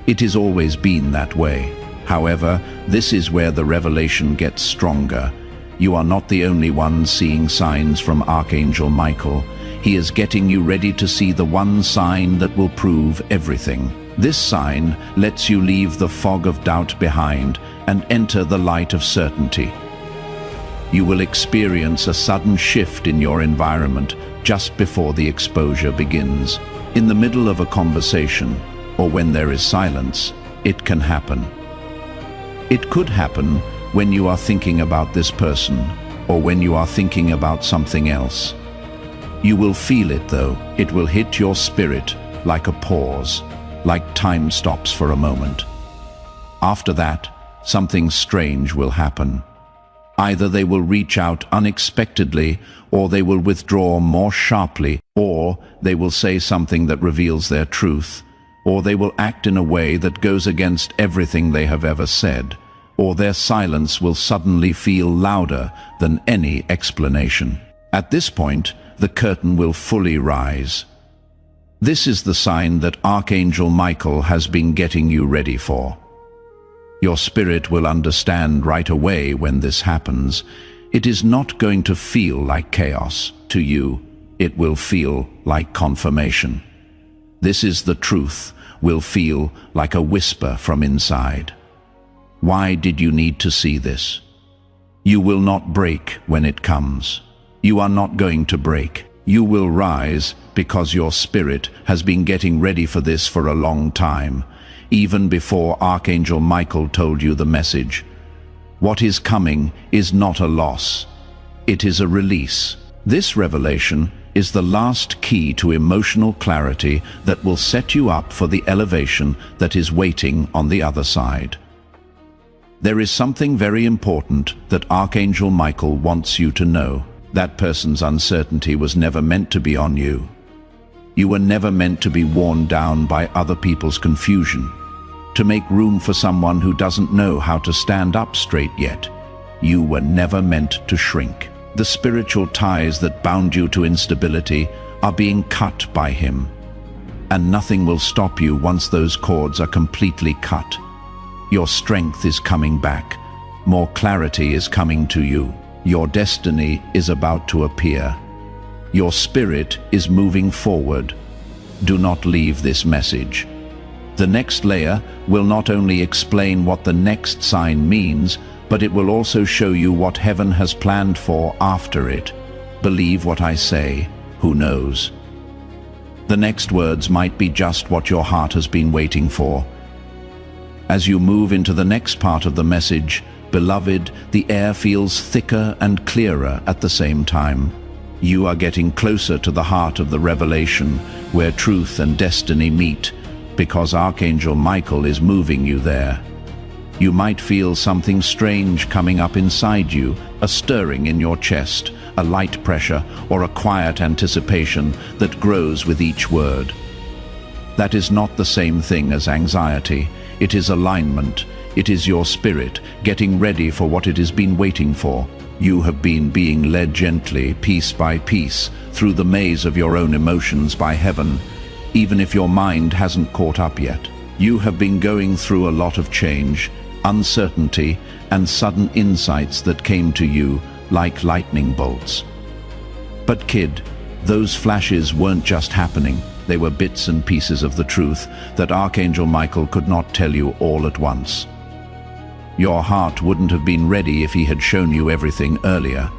It has always been that way. However, this is where the revelation gets stronger. You are not the only one seeing signs from Archangel Michael. He is getting you ready to see the one sign that will prove everything. This sign lets you leave the fog of doubt behind and enter the light of certainty. You will experience a sudden shift in your environment just before the exposure begins. In the middle of a conversation, or when there is silence, it can happen. It could happen when you are thinking about this person, or when you are thinking about something else. You will feel it though. It will hit your spirit like a pause, like time stops for a moment. After that, something strange will happen. Either they will reach out unexpectedly, or they will withdraw more sharply, or they will say something that reveals their truth, or they will act in a way that goes against everything they have ever said, or their silence will suddenly feel louder than any explanation. At this point, the curtain will fully rise. This is the sign that Archangel Michael has been getting you ready for. Your spirit will understand right away when this happens. It is not going to feel like chaos to you. It will feel like confirmation. This is the truth, will feel like a whisper from inside. Why did you need to see this? You will not break when it comes. You are not going to break. You will rise because your spirit has been getting ready for this for a long time, even before Archangel Michael told you the message. What is coming is not a loss. It is a release. This revelation is the last key to emotional clarity that will set you up for the elevation that is waiting on the other side. There is something very important that Archangel Michael wants you to know. That person's uncertainty was never meant to be on you. You were never meant to be worn down by other people's confusion, to make room for someone who doesn't know how to stand up straight yet. You were never meant to shrink. The spiritual ties that bound you to instability are being cut by him, and nothing will stop you once those cords are completely cut. Your strength is coming back. More clarity is coming to you. Your destiny is about to appear. Your spirit is moving forward. Do not leave this message. The next layer will not only explain what the next sign means, but it will also show you what heaven has planned for after it. Believe what I say. Who knows? The next words might be just what your heart has been waiting for. As you move into the next part of the message, beloved, the air feels thicker and clearer at the same time. You are getting closer to the heart of the revelation, where truth and destiny meet, because Archangel Michael is moving you there. You might feel something strange coming up inside you, a stirring in your chest, a light pressure, or a quiet anticipation that grows with each word. That is not the same thing as anxiety. It is alignment. It is your spirit getting ready for what it has been waiting for. You have been being led gently, piece by piece, through the maze of your own emotions by heaven, even if your mind hasn't caught up yet. You have been going through a lot of change, uncertainty, and sudden insights that came to you like lightning bolts. But kid, those flashes weren't just happening. They were bits and pieces of the truth that Archangel Michael could not tell you all at once. Your heart wouldn't have been ready if he had shown you everything earlier.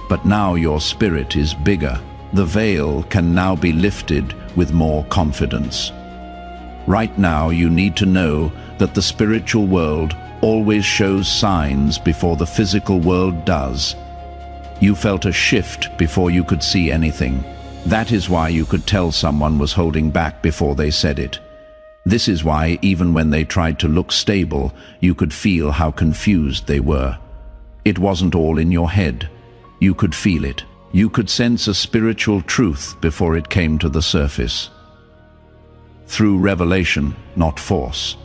But now your spirit is bigger. The veil can now be lifted with more confidence. Right now you need to know that the spiritual world always shows signs before the physical world does. You felt a shift before you could see anything. That is why you could tell someone was holding back before they said it. This is why, even when they tried to look stable, you could feel how confused they were. It wasn't all in your head. You could feel it. You could sense a spiritual truth before it came to the surface. Through revelation, not force.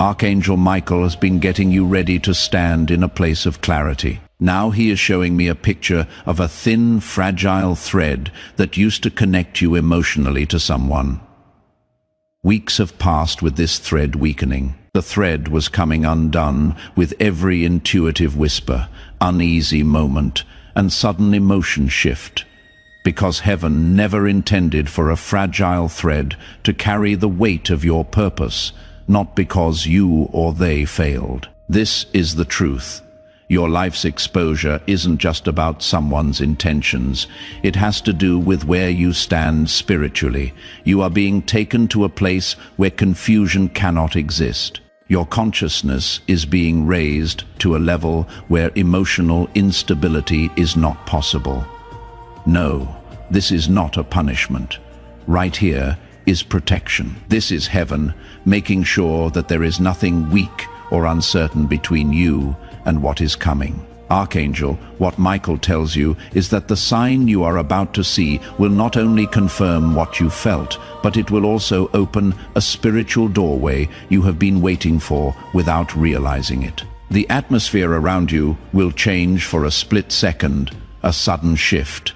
Archangel Michael has been getting you ready to stand in a place of clarity. Now he is showing me a picture of a thin, fragile thread that used to connect you emotionally to someone. Weeks have passed with this thread weakening. The thread was coming undone with every intuitive whisper, uneasy moment, and sudden emotion shift. Because heaven never intended for a fragile thread to carry the weight of your purpose, not because you or they failed. This is the truth. Your life's exposure isn't just about someone's intentions. It has to do with where you stand spiritually. You are being taken to a place where confusion cannot exist. Your consciousness is being raised to a level where emotional instability is not possible. No, this is not a punishment. Right here is protection. This is heaven, making sure that there is nothing weak or uncertain between you and what is coming. Archangel, what Michael tells you is that the sign you are about to see will not only confirm what you felt, but it will also open a spiritual doorway you have been waiting for without realizing it. The atmosphere around you will change for a split second, a sudden shift.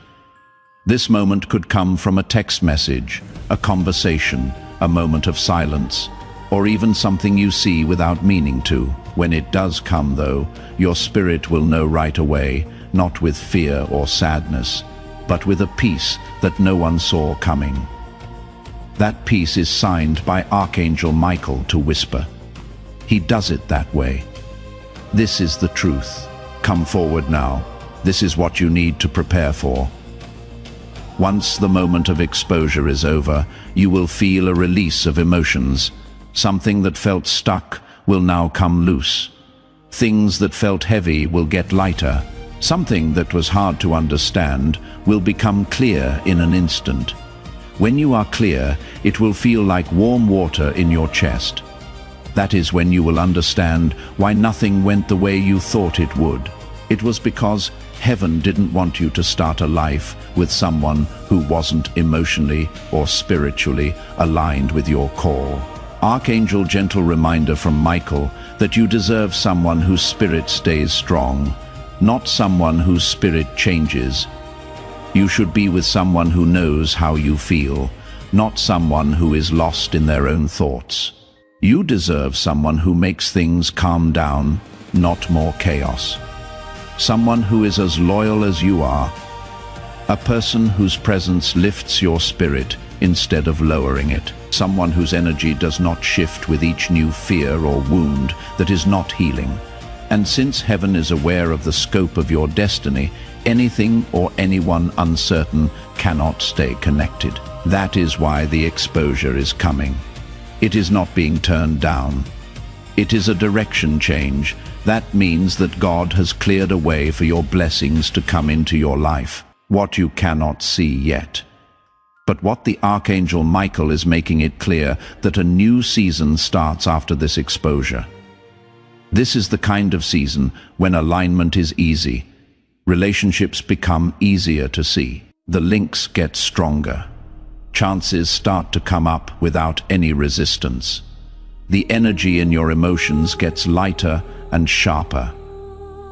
This moment could come from a text message, a conversation, a moment of silence. or even something you see without meaning to. When it does come, though, your spirit will know right away, not with fear or sadness, but with a peace that no one saw coming. That peace is signed by Archangel Michael to whisper. He does it that way. This is the truth. Come forward now. This is what you need to prepare for. Once the moment of exposure is over, you will feel a release of emotions. Something that felt stuck will now come loose. Things that felt heavy will get lighter. Something that was hard to understand will become clear in an instant. When you are clear, it will feel like warm water in your chest. That is when you will understand why nothing went the way you thought it would. It was because heaven didn't want you to start a life with someone who wasn't emotionally or spiritually aligned with your call. Archangel, gentle reminder from Michael that you deserve someone whose spirit stays strong, not someone whose spirit changes. You should be with someone who knows how you feel, not someone who is lost in their own thoughts. You deserve someone who makes things calm down, not more chaos. Someone who is as loyal as you are. A person whose presence lifts your spirit instead of lowering it. Someone whose energy does not shift with each new fear or wound that is not healing. And since heaven is aware of the scope of your destiny, anything or anyone uncertain cannot stay connected. That is why the exposure is coming. It is not being turned down. It is a direction change. That means that God has cleared a way for your blessings to come into your life. What you cannot see yet. But what the Archangel Michael is making it clear that a new season starts after this exposure. This is the kind of season when alignment is easy. Relationships become easier to see. The links get stronger. Chances start to come up without any resistance. The energy in your emotions gets lighter and sharper.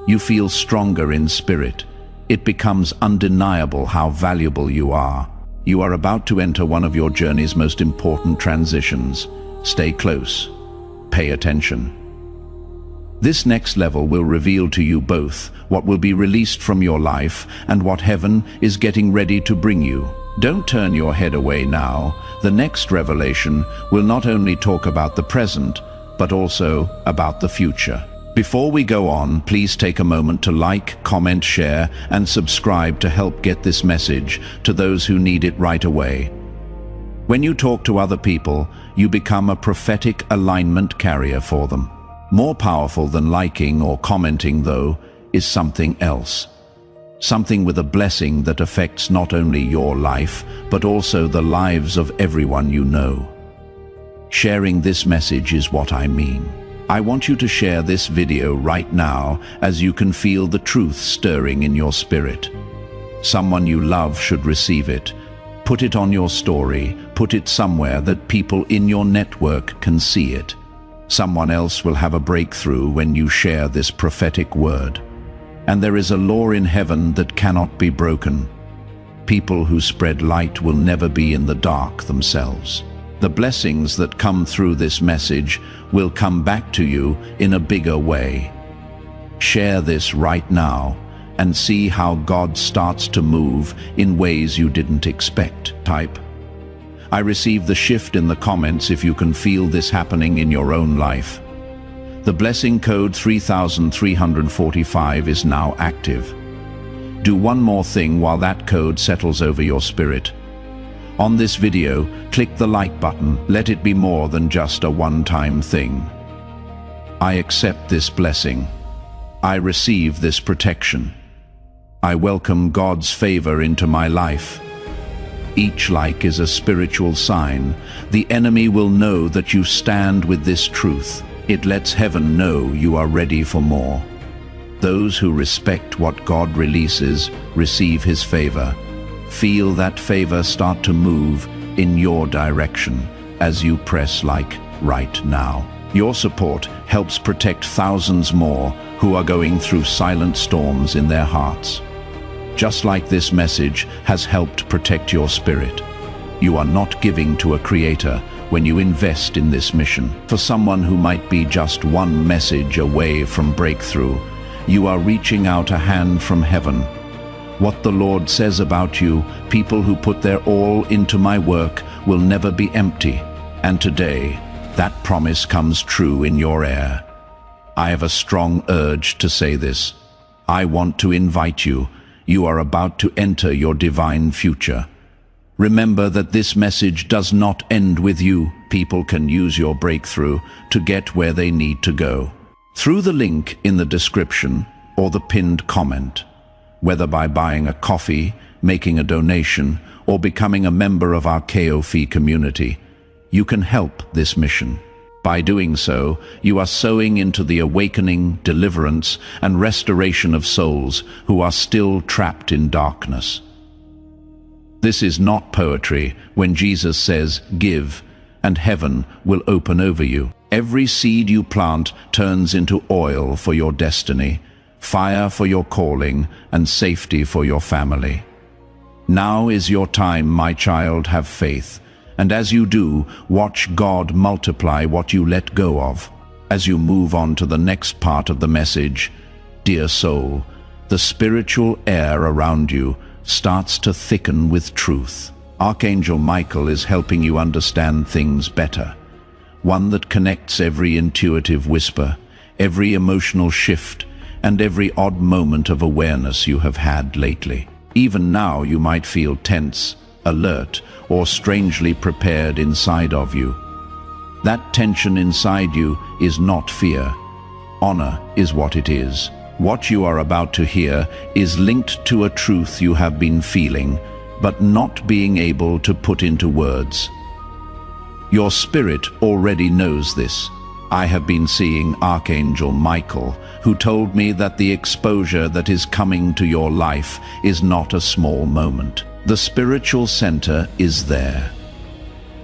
You feel stronger in spirit. It becomes undeniable how valuable you are. You are about to enter one of your journey's most important transitions. Stay close. Pay attention. This next level will reveal to you both what will be released from your life and what heaven is getting ready to bring you. Don't turn your head away now. The next revelation will not only talk about the present, but also about the future. Before we go on, please take a moment to like, comment, share, and subscribe to help get this message to those who need it right away. When you talk to other people, you become a prophetic alignment carrier for them. More powerful than liking or commenting, though, is something else. Something with a blessing that affects not only your life, but also the lives of everyone you know. Sharing this message is what I mean. I want you to share this video right now, as you can feel the truth stirring in your spirit. Someone you love should receive it. Put it on your story, put it somewhere that people in your network can see it. Someone else will have a breakthrough when you share this prophetic word. And there is a law in heaven that cannot be broken. People who spread light will never be in the dark themselves. The blessings that come through this message will come back to you in a bigger way. Share this right now and see how God starts to move in ways you didn't expect. Type, I receive the shift in the comments if you can feel this happening in your own life. The blessing code 3345 is now active. Do one more thing while that code settles over your spirit. On this video, click the like button. Let it be more than just a one-time thing. I accept this blessing. I receive this protection. I welcome God's favor into my life. Each like is a spiritual sign. The enemy will know that you stand with this truth. It lets heaven know you are ready for more. Those who respect what God releases receive his favor. Feel that favor start to move in your direction as you press like right now. Your support helps protect thousands more who are going through silent storms in their hearts. Just like this message has helped protect your spirit. You are not giving to a creator, when you invest in this mission. For someone who might be just one message away from breakthrough, you are reaching out a hand from heaven. What the Lord says about you, people who put their all into my work will never be empty. And today, that promise comes true in your air. I have a strong urge to say this. I want to invite you. You are about to enter your divine future. Remember that this message does not end with you. People can use your breakthrough to get where they need to go. Through the link in the description or the pinned comment, whether by buying a coffee, making a donation, or becoming a member of our KOF community, you can help this mission. By doing so, you are sowing into the awakening, deliverance, and restoration of souls who are still trapped in darkness. This is not poetry when Jesus says, "Give, and heaven will open over you." Every seed you plant turns into oil for your destiny, fire for your calling, and safety for your family. Now is your time, my child. Have faith. And as you do, watch God multiply what you let go of. As you move on to the next part of the message, dear soul, the spiritual air around you starts to thicken with truth. Archangel Michael is helping you understand things better. One that connects every intuitive whisper, every emotional shift, and every odd moment of awareness you have had lately. Even now you might feel tense, alert, or strangely prepared inside of you. That tension inside you is not fear. Honor is what it is. What you are about to hear is linked to a truth you have been feeling, but not being able to put into words. Your spirit already knows this. I have been seeing Archangel Michael, who told me that the exposure that is coming to your life is not a small moment. The spiritual center is there.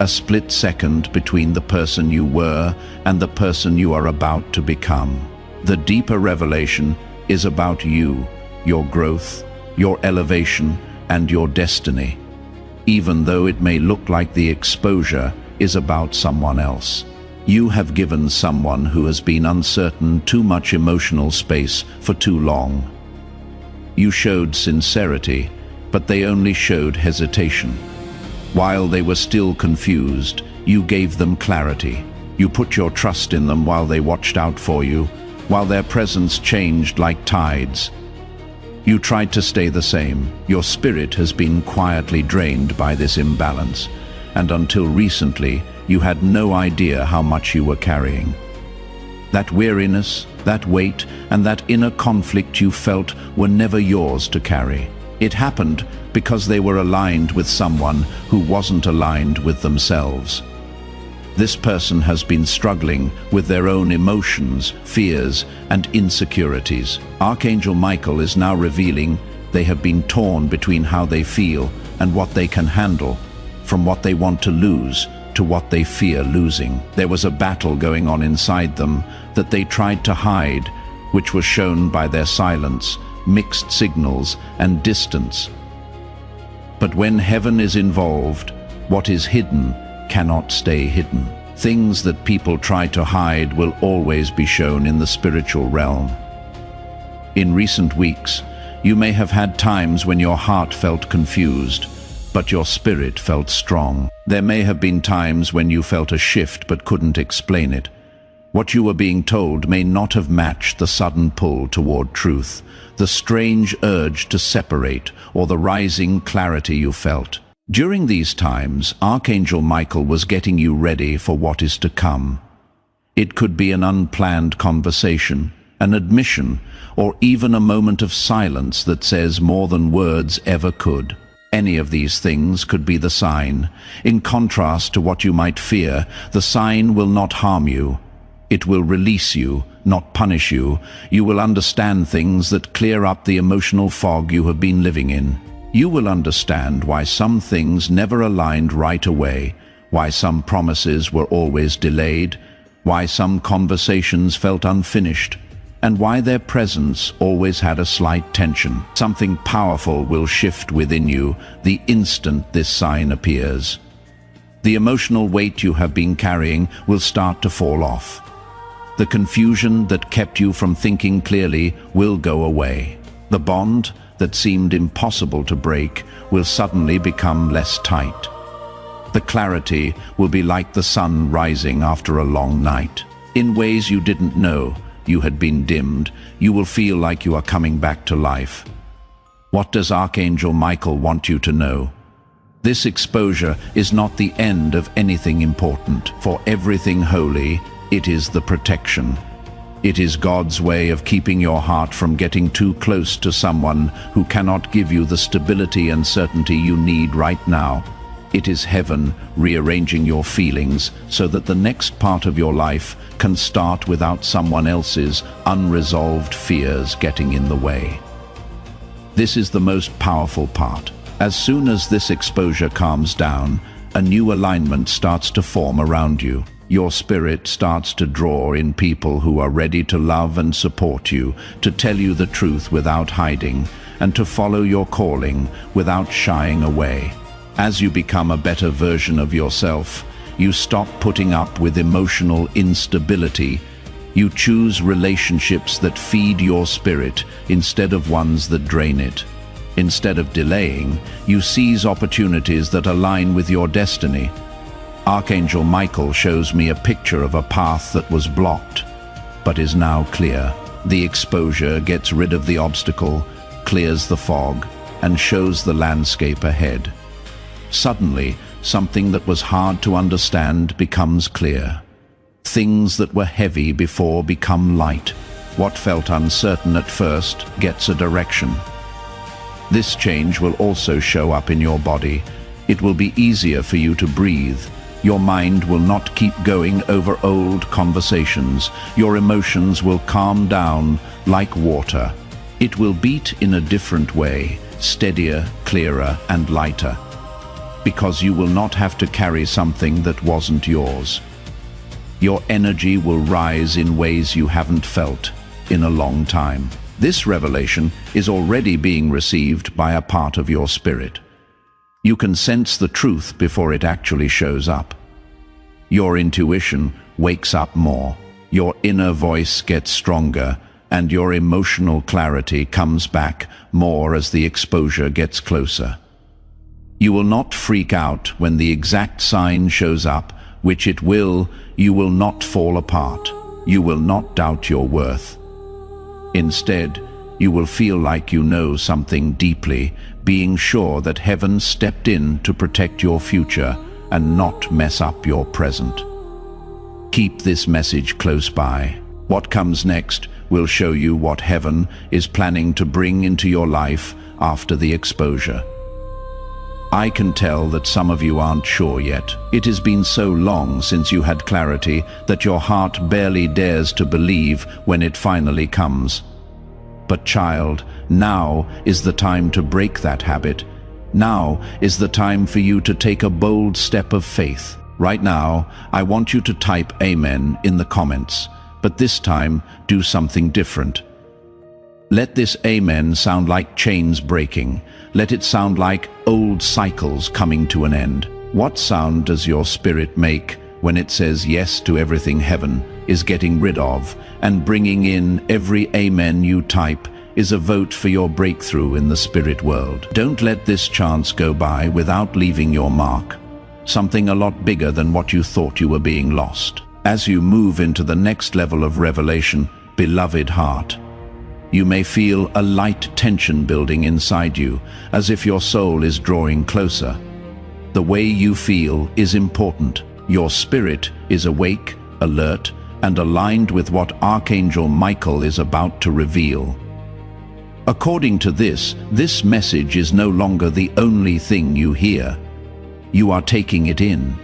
A split second between the person you were and the person you are about to become. The deeper revelation is about you, your growth, your elevation, and your destiny, even though it may look like the exposure is about someone else. You have given someone who has been uncertain too much emotional space for too long. You showed sincerity, but they only showed hesitation. While they were still confused, you gave them clarity. You put your trust in them while they watched out for you, while their presence changed like tides. You tried to stay the same. Your spirit has been quietly drained by this imbalance, and until recently, you had no idea how much you were carrying. That weariness, that weight, and that inner conflict you felt were never yours to carry. It happened because they were aligned with someone who wasn't aligned with themselves. This person has been struggling with their own emotions, fears, and insecurities. Archangel Michael is now revealing they have been torn between how they feel and what they can handle, from what they want to lose to what they fear losing. There was a battle going on inside them that they tried to hide, which was shown by their silence, mixed signals, and distance. But when heaven is involved, what is hidden cannot stay hidden. Things that people try to hide will always be shown in the spiritual realm. In recent weeks, you may have had times when your heart felt confused, but your spirit felt strong. There may have been times when you felt a shift but couldn't explain it. What you were being told may not have matched the sudden pull toward truth, the strange urge to separate, or the rising clarity you felt. During these times, Archangel Michael was getting you ready for what is to come. It could be an unplanned conversation, an admission, or even a moment of silence that says more than words ever could. Any of these things could be the sign. In contrast to what you might fear, the sign will not harm you. It will release you, not punish you. You will understand things that clear up the emotional fog you have been living in. You will understand why some things never aligned right away, why some promises were always delayed, why some conversations felt unfinished, and why their presence always had a slight tension. Something powerful will shift within you the instant this sign appears. The emotional weight you have been carrying will start to fall off. The confusion that kept you from thinking clearly will go away. The bond that seemed impossible to break will suddenly become less tight. The clarity will be like the sun rising after a long night. In ways you didn't know you had been dimmed, you will feel like you are coming back to life. What does Archangel Michael want you to know? This exposure is not the end of anything important. For everything holy, it is the protection. It is God's way of keeping your heart from getting too close to someone who cannot give you the stability and certainty you need right now. It is heaven rearranging your feelings so that the next part of your life can start without someone else's unresolved fears getting in the way. This is the most powerful part. As soon as this exposure calms down, a new alignment starts to form around you. Your spirit starts to draw in people who are ready to love and support you, to tell you the truth without hiding, and to follow your calling without shying away. As you become a better version of yourself, you stop putting up with emotional instability. You choose relationships that feed your spirit instead of ones that drain it. Instead of delaying, you seize opportunities that align with your destiny. Archangel Michael shows me a picture of a path that was blocked, but is now clear. The exposure gets rid of the obstacle, clears the fog, and shows the landscape ahead. Suddenly, something that was hard to understand becomes clear. Things that were heavy before become light. What felt uncertain at first gets a direction. This change will also show up in your body. It will be easier for you to breathe. Your mind will not keep going over old conversations. Your emotions will calm down like water. It will beat in a different way, steadier, clearer, and lighter. Because you will not have to carry something that wasn't yours. Your energy will rise in ways you haven't felt in a long time. This revelation is already being received by a part of your spirit. You can sense the truth before it actually shows up. Your intuition wakes up more. Your inner voice gets stronger, and your emotional clarity comes back more as the exposure gets closer. You will not freak out when the exact sign shows up, which it will. You will not fall apart. You will not doubt your worth. Instead, you will feel like you know something deeply, being sure that heaven stepped in to protect your future and not mess up your present. Keep this message close by. What comes next will show you what heaven is planning to bring into your life after the exposure. I can tell that some of you aren't sure yet. It has been so long since you had clarity that your heart barely dares to believe when it finally comes. But child, now is the time to break that habit. Now is the time for you to take a bold step of faith. Right now, I want you to type Amen in the comments, but this time do something different. Let this Amen sound like chains breaking. Let it sound like old cycles coming to an end. What sound does your spirit make when it says yes to everything heaven is getting rid of, and bringing in every Amen you type is a vote for your breakthrough in the spirit world? Don't let this chance go by without leaving your mark. Something a lot bigger than what you thought you were being lost. As you move into the next level of revelation, beloved heart, you may feel a light tension building inside you, as if your soul is drawing closer. The way you feel is important. Your spirit is awake, alert, and aligned with what Archangel Michael is about to reveal. According to this message is no longer the only thing you hear. You are taking it in.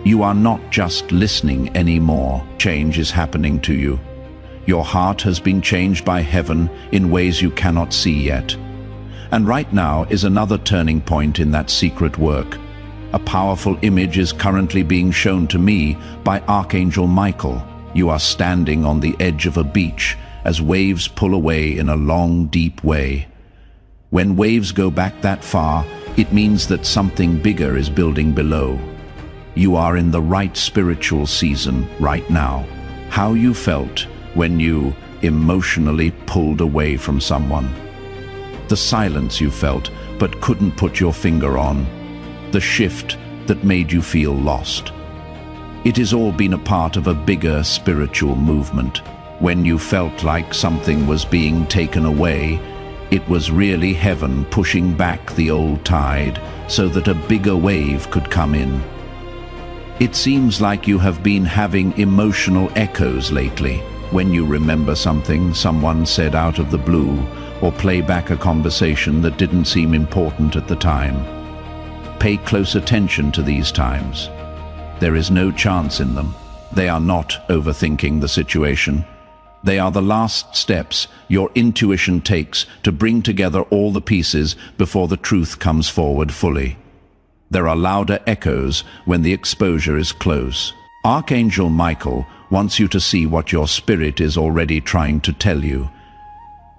You are not just listening anymore. Change is happening to you. Your heart has been changed by heaven in ways you cannot see yet. And right now is another turning point in that secret work. A powerful image is currently being shown to me by Archangel Michael. You are standing on the edge of a beach as waves pull away in a long, deep way. When waves go back that far, it means that something bigger is building below. You are in the right spiritual season right now. How you felt when you emotionally pulled away from someone. The silence you felt but couldn't put your finger on. The shift that made you feel lost. It has all been a part of a bigger spiritual movement. When you felt like something was being taken away, it was really heaven pushing back the old tide so that a bigger wave could come in. It seems like you have been having emotional echoes lately. When you remember something someone said out of the blue, or play back a conversation that didn't seem important at the time. Pay close attention to these times. There is no chance in them. They are not overthinking the situation. They are the last steps your intuition takes to bring together all the pieces before the truth comes forward fully. There are louder echoes when the exposure is close. Archangel Michael wants you to see what your spirit is already trying to tell you.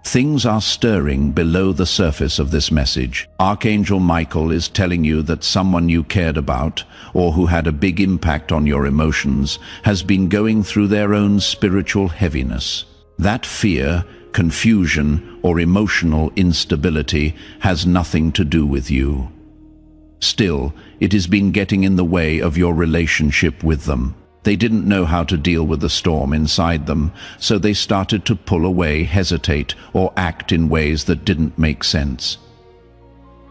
Things are stirring below the surface of this message. Archangel Michael is telling you that someone you cared about, or who had a big impact on your emotions, has been going through their own spiritual heaviness. That fear, confusion, or emotional instability has nothing to do with you. Still, it has been getting in the way of your relationship with them. They didn't know how to deal with the storm inside them, so they started to pull away, hesitate, or act in ways that didn't make sense.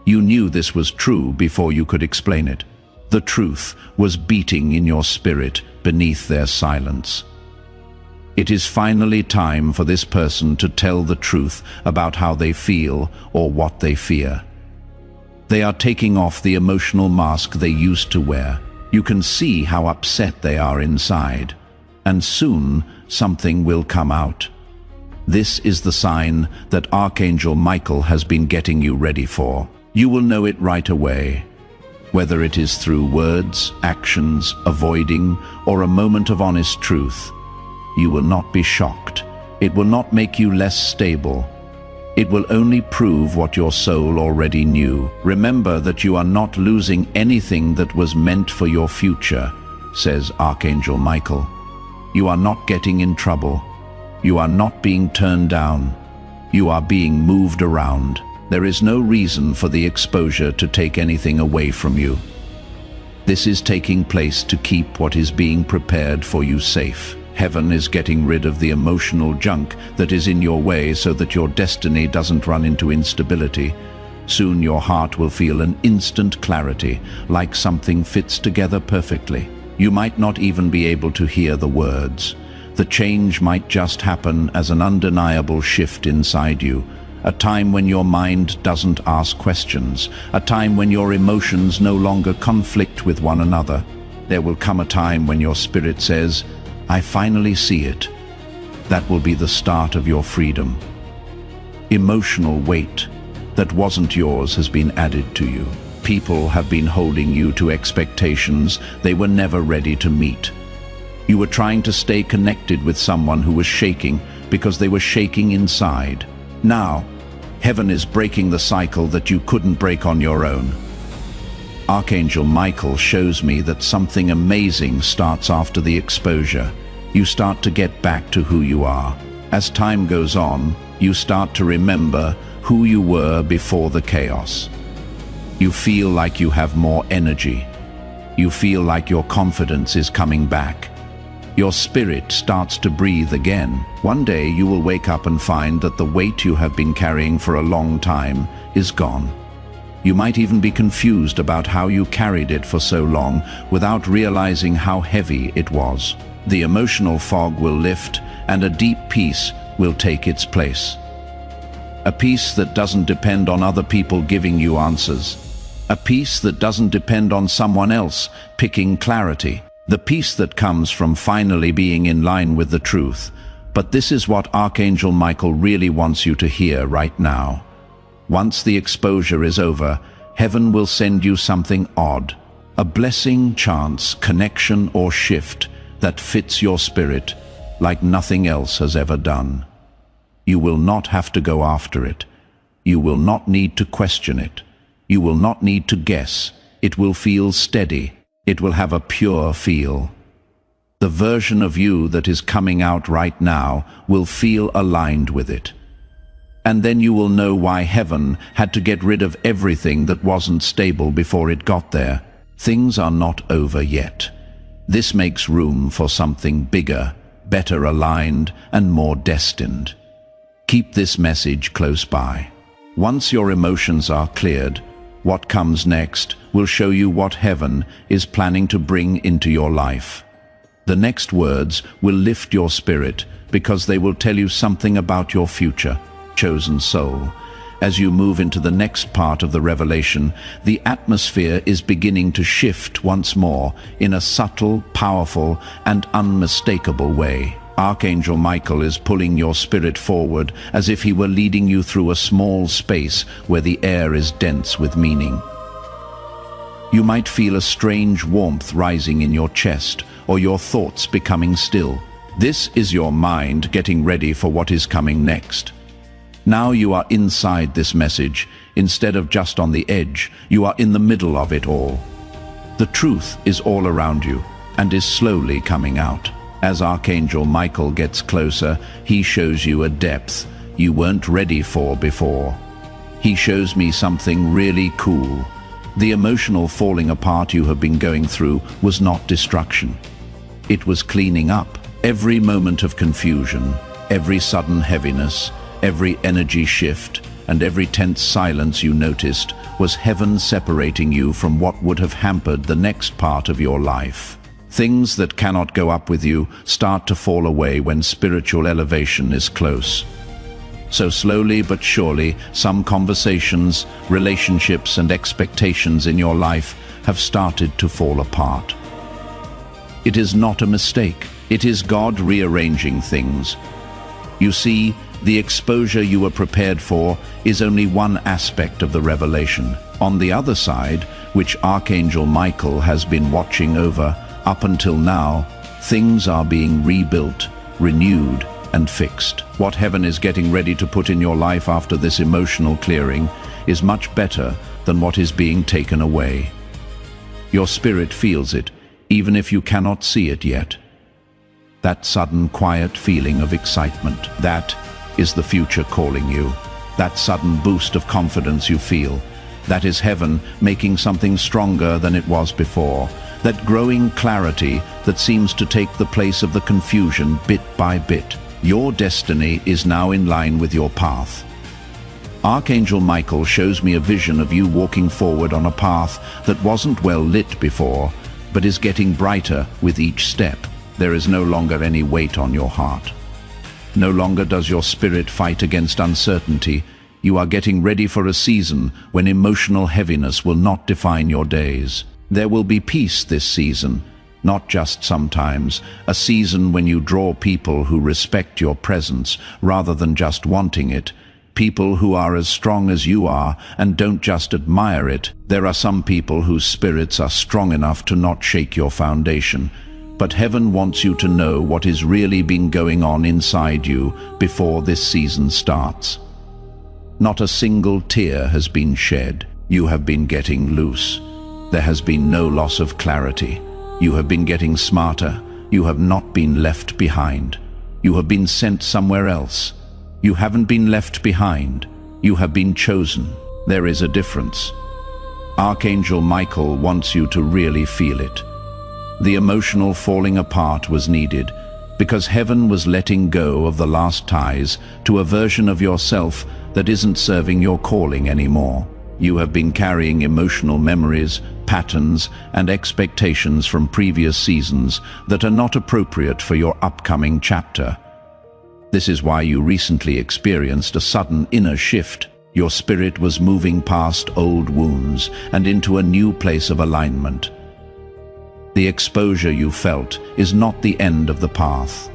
You knew this was true before you could explain it. The truth was beating in your spirit beneath their silence. It is finally time for this person to tell the truth about how they feel or what they fear. They are taking off the emotional mask they used to wear. You can see how upset they are inside, and soon something will come out. This is the sign that Archangel Michael has been getting you ready for. You will know it right away, whether it is through words, actions, avoiding, or a moment of honest truth. You will not be shocked. It will not make you less stable. It will only prove what your soul already knew. Remember that you are not losing anything that was meant for your future, says Archangel Michael. You are not getting in trouble. You are not being turned down. You are being moved around. There is no reason for the exposure to take anything away from you. This is taking place to keep what is being prepared for you safe. Heaven is getting rid of the emotional junk that is in your way so that your destiny doesn't run into instability. Soon your heart will feel an instant clarity, like something fits together perfectly. You might not even be able to hear the words. The change might just happen as an undeniable shift inside you. A time when your mind doesn't ask questions. A time when your emotions no longer conflict with one another. There will come a time when your spirit says, I finally see it. That will be the start of your freedom. Emotional weight that wasn't yours has been added to you. People have been holding you to expectations they were never ready to meet. You were trying to stay connected with someone who was shaking because they were shaking inside. Now, heaven is breaking the cycle that you couldn't break on your own. Archangel Michael shows me that something amazing starts after the exposure. You start to get back to who you are. As time goes on, you start to remember who you were before the chaos. You feel like you have more energy. You feel like your confidence is coming back. Your spirit starts to breathe again. One day you will wake up and find that the weight you have been carrying for a long time is gone. You might even be confused about how you carried it for so long without realizing how heavy it was. The emotional fog will lift and a deep peace will take its place. A peace that doesn't depend on other people giving you answers. A peace that doesn't depend on someone else picking clarity. The peace that comes from finally being in line with the truth. But this is what Archangel Michael really wants you to hear right now. Once the exposure is over, heaven will send you something odd. A blessing, chance, connection, or shift that fits your spirit like nothing else has ever done. You will not have to go after it. You will not need to question it. You will not need to guess. It will feel steady, It will have a pure feel. The version of you that is coming out right now will feel aligned with it. And then you will know why heaven had to get rid of everything that wasn't stable before it got there. Things are not over yet. This makes room for something bigger, better aligned, and more destined. Keep this message close by. Once your emotions are cleared, what comes next will show you what heaven is planning to bring into your life. The next words will lift your spirit because they will tell you something about your future, chosen soul. As you move into the next part of the revelation, the atmosphere is beginning to shift once more in a subtle, powerful, and unmistakable way. Archangel Michael is pulling your spirit forward as if he were leading you through a small space where the air is dense with meaning. You might feel a strange warmth rising in your chest, or your thoughts becoming still. This is your mind getting ready for what is coming next. Now you are inside this message. Instead of just on the edge, you are in the middle of it all. The truth is all around you and is slowly coming out. As Archangel Michael gets closer, he shows you a depth you weren't ready for before. He shows me something really cool. The emotional falling apart you have been going through was not destruction. It was cleaning up. Every moment of confusion, every sudden heaviness, every energy shift, and every tense silence you noticed was heaven separating you from what would have hampered the next part of your life. Things that cannot go up with you start to fall away when spiritual elevation is close. So slowly but surely, some conversations, relationships, and expectations in your life have started to fall apart. It is not a mistake. It is God rearranging things. You see, the exposure you were prepared for is only one aspect of the revelation. On the other side, which Archangel Michael has been watching over up until now, things are being rebuilt, renewed, and fixed. What heaven is getting ready to put in your life after this emotional clearing is much better than what is being taken away. Your spirit feels it, even if you cannot see it yet. That sudden quiet feeling of excitement, that is the future calling you. That sudden boost of confidence you feel, that is heaven making something stronger than it was before. That growing clarity that seems to take the place of the confusion bit by bit. Your destiny is now in line with your path. Archangel Michael shows me a vision of you walking forward on a path that wasn't well lit before, but is getting brighter with each step. There is no longer any weight on your heart. No longer does your spirit fight against uncertainty. You are getting ready for a season when emotional heaviness will not define your days. There will be peace this season, not just sometimes, a season when you draw people who respect your presence rather than just wanting it, people who are as strong as you are and don't just admire it. There are some people whose spirits are strong enough to not shake your foundation, but heaven wants you to know what is really been going on inside you before this season starts. Not a single tear has been shed. You have been getting loose. There has been no loss of clarity. You have been getting smarter. You have not been left behind. You have been sent somewhere else. You haven't been left behind. You have been chosen. There is a difference. Archangel Michael wants you to really feel it. The emotional falling apart was needed because heaven was letting go of the last ties to a version of yourself that isn't serving your calling anymore. You have been carrying emotional memories, patterns, and expectations from previous seasons that are not appropriate for your upcoming chapter. This is why you recently experienced a sudden inner shift. Your spirit was moving past old wounds and into a new place of alignment. The exposure you felt is not the end of the path.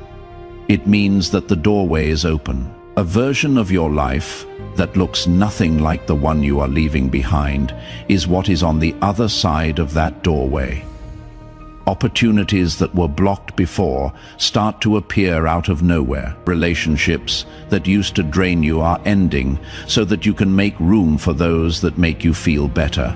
It means that the doorway is open. A version of your life that looks nothing like the one you are leaving behind is what is on the other side of that doorway. Opportunities that were blocked before start to appear out of nowhere. Relationships that used to drain you are ending so that you can make room for those that make you feel better.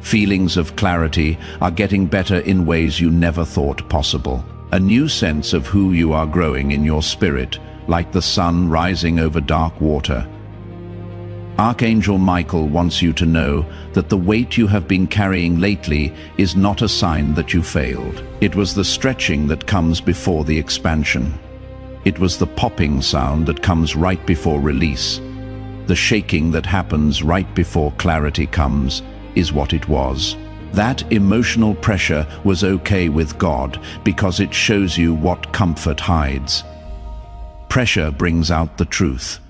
Feelings of clarity are getting better in ways you never thought possible. A new sense of who you are growing in your spirit, like the sun rising over dark water. Archangel Michael wants you to know that the weight you have been carrying lately is not a sign that you failed. It was the stretching that comes before the expansion. It was the popping sound that comes right before release. The shaking that happens right before clarity comes is what it was. That emotional pressure was okay with God because it shows you what comfort hides. Pressure brings out the truth.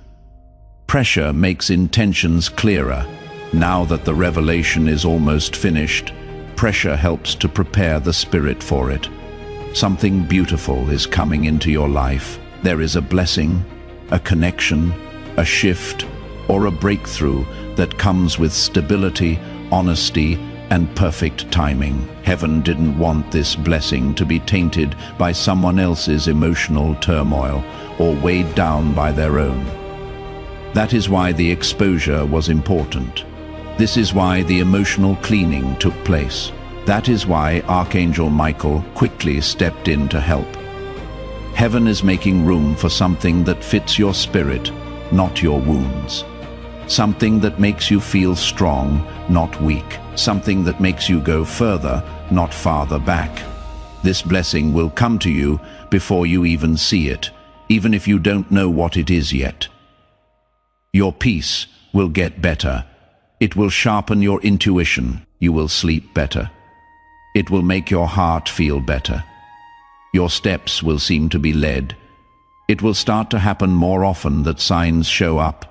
Pressure makes intentions clearer. Now that the revelation is almost finished, pressure helps to prepare the spirit for it. Something beautiful is coming into your life. There is a blessing, a connection, a shift, or a breakthrough that comes with stability, honesty, and perfect timing. Heaven didn't want this blessing to be tainted by someone else's emotional turmoil or weighed down by their own. That is why the exposure was important. This is why the emotional cleaning took place. That is why Archangel Michael quickly stepped in to help. Heaven is making room for something that fits your spirit, not your wounds. Something that makes you feel strong, not weak. Something that makes you go further, not farther back. This blessing will come to you before you even see it, even if you don't know what it is yet. Your peace will get better. It will sharpen your intuition. You will sleep better. It will make your heart feel better. Your steps will seem to be led. It will start to happen more often that signs show up.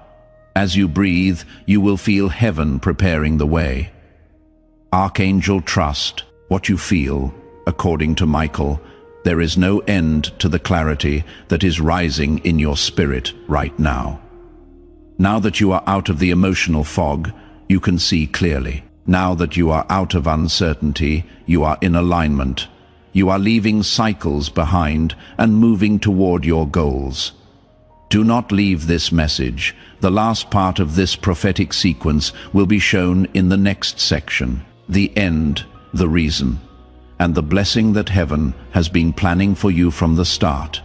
As you breathe, you will feel heaven preparing the way. Archangel, trust what you feel. According to Michael, there is no end to the clarity that is rising in your spirit right now. Now that you are out of the emotional fog, you can see clearly. Now that you are out of uncertainty, you are in alignment. You are leaving cycles behind and moving toward your goals. Do not leave this message. The last part of this prophetic sequence will be shown in the next section. The end, the reason, and the blessing that heaven has been planning for you from the start.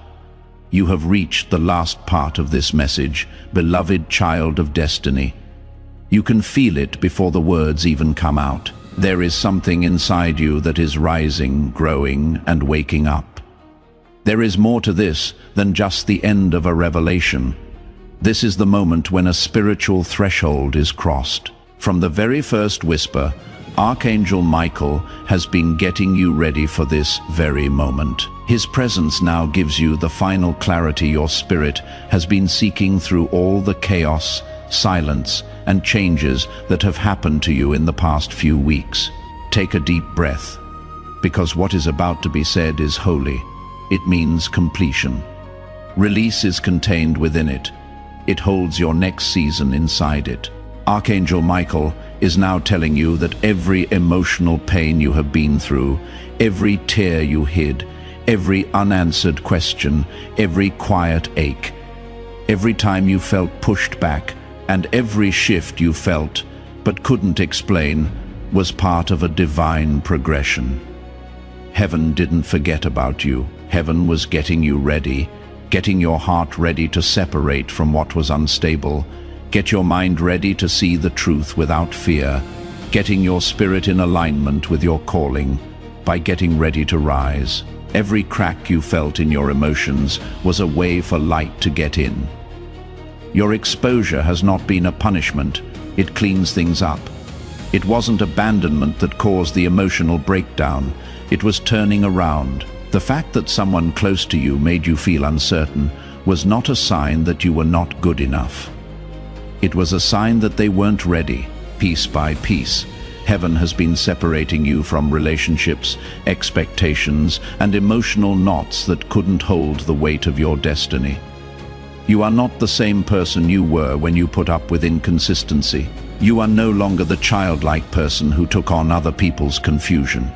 You have reached the last part of this message, beloved child of destiny. You can feel it before the words even come out. There is something inside you that is rising, growing, and waking up. There is more to this than just the end of a revelation. This is the moment when a spiritual threshold is crossed. From the very first whisper, Archangel Michael has been getting you ready for this very moment. His presence now gives you the final clarity your spirit has been seeking through all the chaos, silence, and changes that have happened to you in the past few weeks. Take a deep breath, because what is about to be said is holy. It means completion. Release is contained within it. It holds your next season inside it. Archangel Michael is now telling you that every emotional pain you have been through, every tear you hid, every unanswered question, every quiet ache, every time you felt pushed back, and every shift you felt but couldn't explain was part of a divine progression. Heaven didn't forget about you. Heaven was getting you ready, getting your heart ready to separate from what was unstable, get your mind ready to see the truth without fear, getting your spirit in alignment with your calling by getting ready to rise. Every crack you felt in your emotions was a way for light to get in. Your exposure has not been a punishment. It cleans things up. It wasn't abandonment that caused the emotional breakdown. It was turning around. The fact that someone close to you made you feel uncertain was not a sign that you were not good enough. It was a sign that they weren't ready. Piece by piece, heaven has been separating you from relationships, expectations, and emotional knots that couldn't hold the weight of your destiny. You are not the same person you were when you put up with inconsistency. You are no longer the childlike person who took on other people's confusion.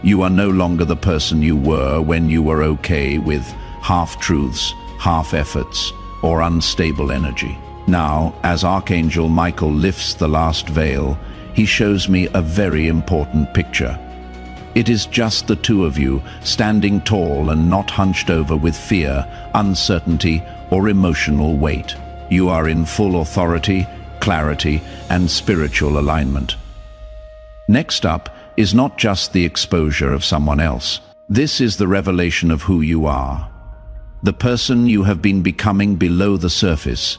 You are no longer the person you were when you were okay with half-truths, half-efforts, or unstable energy. Now, as Archangel Michael lifts the last veil, he shows me a very important picture. It is just the two of you, standing tall and not hunched over with fear, uncertainty, or emotional weight. You are in full authority, clarity, and spiritual alignment. Next up is not just the exposure of someone else. This is the revelation of who you are. The person you have been becoming below the surface.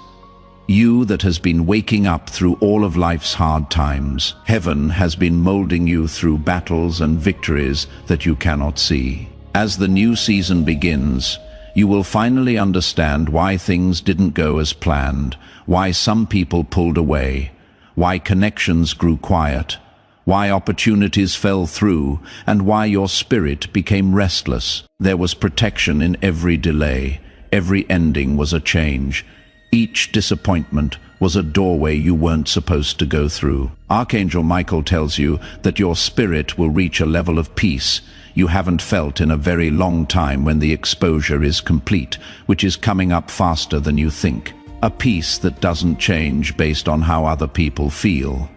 You that has been waking up through all of life's hard times. Heaven has been molding you through battles and victories that you cannot see. As the new season begins, you will finally understand why things didn't go as planned, why some people pulled away, why connections grew quiet, why opportunities fell through, and why your spirit became restless. There was protection in every delay. Every ending was a change. Each disappointment was a doorway you weren't supposed to go through. Archangel Michael tells you that your spirit will reach a level of peace you haven't felt in a very long time when the exposure is complete, which is coming up faster than you think. A peace that doesn't change based on how other people feel.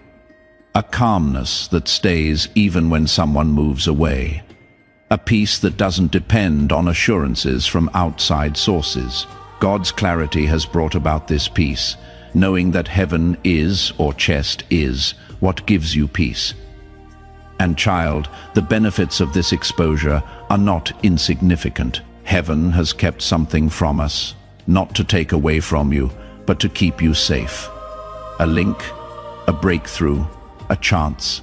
A calmness that stays even when someone moves away. A peace that doesn't depend on assurances from outside sources. God's clarity has brought about this peace, knowing that heaven is, or chest is, what gives you peace. And child, the benefits of this exposure are not insignificant. Heaven has kept something from us, not to take away from you, but to keep you safe. A link, a breakthrough, a chance,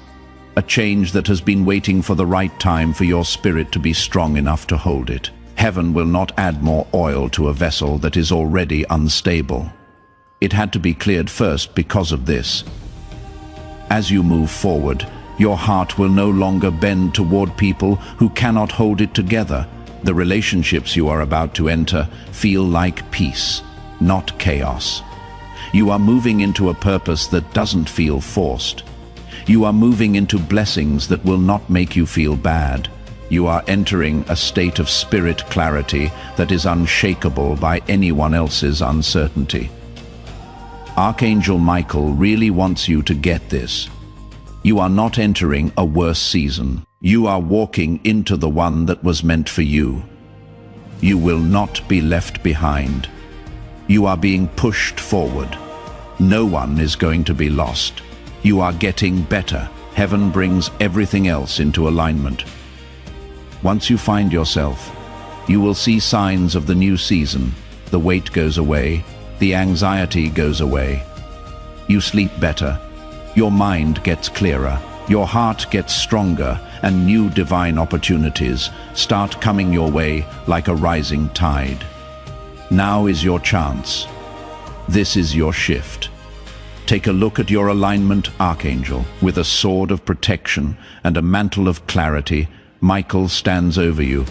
a change that has been waiting for the right time for your spirit to be strong enough to hold it. Heaven will not add more oil to a vessel that is already unstable. It had to be cleared first because of this. As you move forward, your heart will no longer bend toward people who cannot hold it together. The relationships you are about to enter feel like peace, not chaos. You are moving into a purpose that doesn't feel forced. You are moving into blessings that will not make you feel bad. You are entering a state of spirit clarity that is unshakable by anyone else's uncertainty. Archangel Michael really wants you to get this. You are not entering a worse season. You are walking into the one that was meant for you. You will not be left behind. You are being pushed forward. No one is going to be lost. You are getting better. Heaven brings everything else into alignment. Once you find yourself, you will see signs of the new season. The weight goes away. The anxiety goes away. You sleep better. Your mind gets clearer, your heart gets stronger, and new divine opportunities start coming your way like a rising tide. Now is your chance. This is your shift. Take a look at your alignment, Archangel. With a sword of protection and a mantle of clarity, Michael stands over you.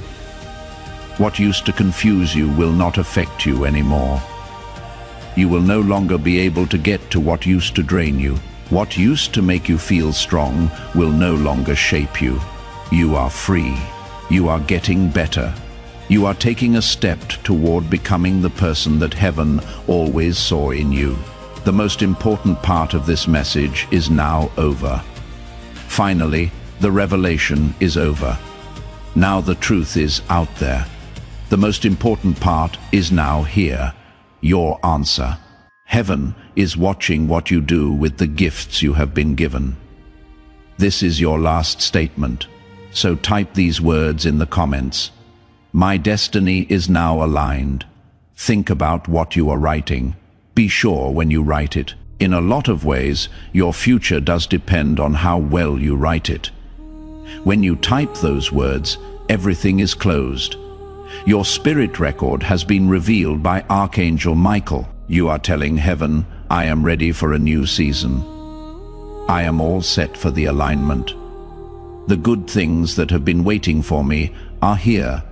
What used to confuse you will not affect you anymore. You will no longer be able to get to what used to drain you. What used to make you feel strong will no longer shape you. You are free. You are getting better. You are taking a step toward becoming the person that heaven always saw in you. The most important part of this message is now over. Finally, the revelation is over. Now the truth is out there. The most important part is now here. Your answer. Heaven is watching what you do with the gifts you have been given. This is your last statement, so type these words in the comments. My destiny is now aligned. Think about what you are writing. Be sure when you write it. In a lot of ways, your future does depend on how well you write it. When you type those words, everything is closed. Your spirit record has been revealed by Archangel Michael. You are telling heaven, I am ready for a new season. I am all set for the alignment. The good things that have been waiting for me are here.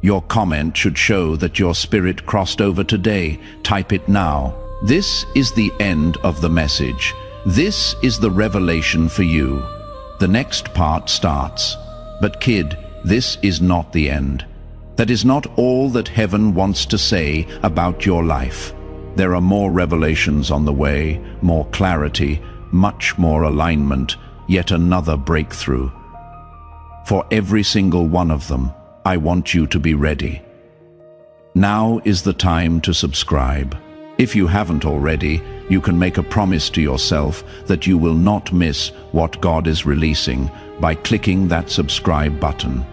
Your comment should show that your spirit crossed over today. Type it now. This is the end of the message. This is the revelation for you. The next part starts. But kid, this is not the end. That is not all that heaven wants to say about your life. There are more revelations on the way, more clarity, much more alignment, yet another breakthrough. For every single one of them, I want you to be ready. Now is the time to subscribe. If you haven't already, you can make a promise to yourself that you will not miss what God is releasing by clicking that subscribe button.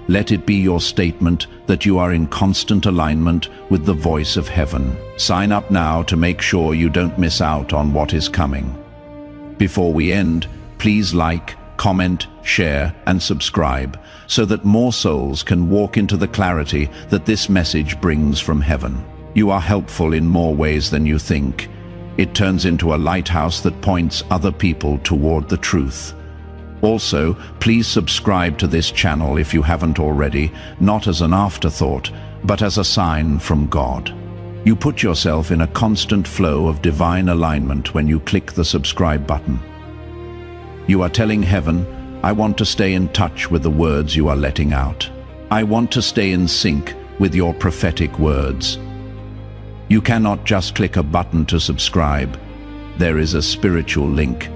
Let it be your statement that you are in constant alignment with the voice of heaven. Sign up now to make sure you don't miss out on what is coming. Before we end, please like, comment, share, and subscribe so that more souls can walk into the clarity that this message brings from heaven. You are helpful in more ways than you think. It turns into a lighthouse that points other people toward the truth. Also, please subscribe to this channel if you haven't already, not as an afterthought, but as a sign from God. You put yourself in a constant flow of divine alignment when you click the subscribe button. You are telling heaven, I want to stay in touch with the words you are letting out. I want to stay in sync with your prophetic words. You cannot just click a button to subscribe. There is a spiritual link.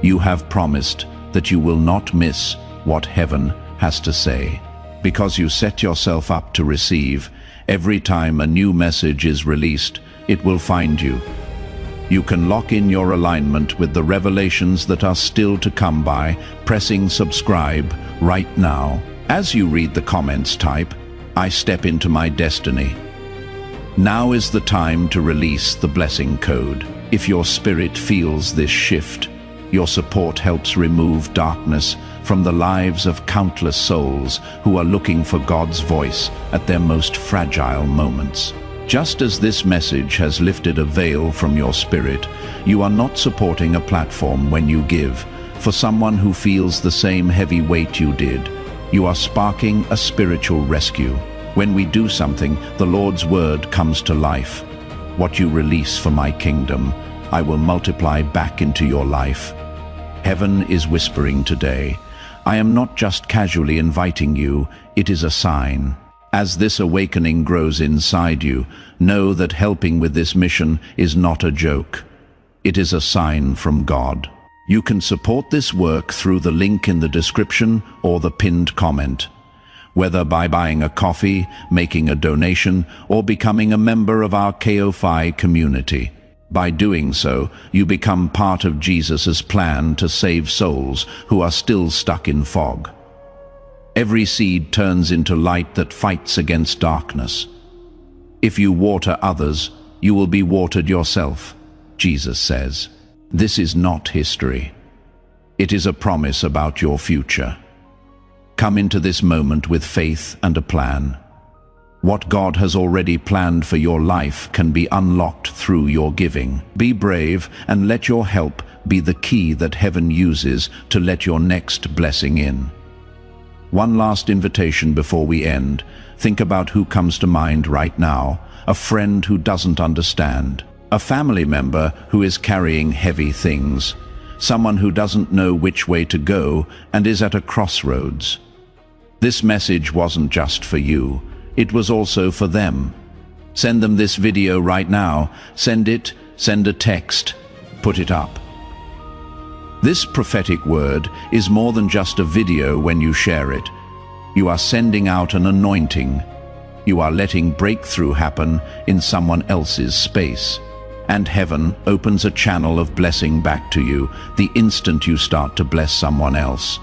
You have promised that you will not miss what heaven has to say. Because you set yourself up to receive, every time a new message is released, it will find you. You can lock in your alignment with the revelations that are still to come by pressing subscribe right now. As you read the comments, type, I step into my destiny. Now is the time to release the blessing code. If your spirit feels this shift, your support helps remove darkness from the lives of countless souls who are looking for God's voice at their most fragile moments. Just as this message has lifted a veil from your spirit, you are not supporting a platform when you give. For someone who feels the same heavy weight you did, you are sparking a spiritual rescue. When we do something, the Lord's word comes to life. What you release for my kingdom, I will multiply back into your life. Heaven is whispering today. I am not just casually inviting you, it is a sign. As this awakening grows inside you, know that helping with this mission is not a joke. It is a sign from God. You can support this work through the link in the description or the pinned comment. Whether by buying a coffee, making a donation, or becoming a member of our KO5 community. By doing so, you become part of Jesus' plan to save souls who are still stuck in fog. Every seed turns into light that fights against darkness. If you water others, you will be watered yourself, Jesus says. This is not history. It is a promise about your future. Come into this moment with faith and a plan. What God has already planned for your life can be unlocked through your giving. Be brave and let your help be the key that heaven uses to let your next blessing in. One last invitation before we end. Think about who comes to mind right now. A friend who doesn't understand. A family member who is carrying heavy things. Someone who doesn't know which way to go and is at a crossroads. This message wasn't just for you. It was also for them. Send them this video right now. Send a text, put it up. This prophetic word is more than just a video when you share it. You are sending out an anointing. You are letting breakthrough happen in someone else's space. And heaven opens a channel of blessing back to you the instant you start to bless someone else.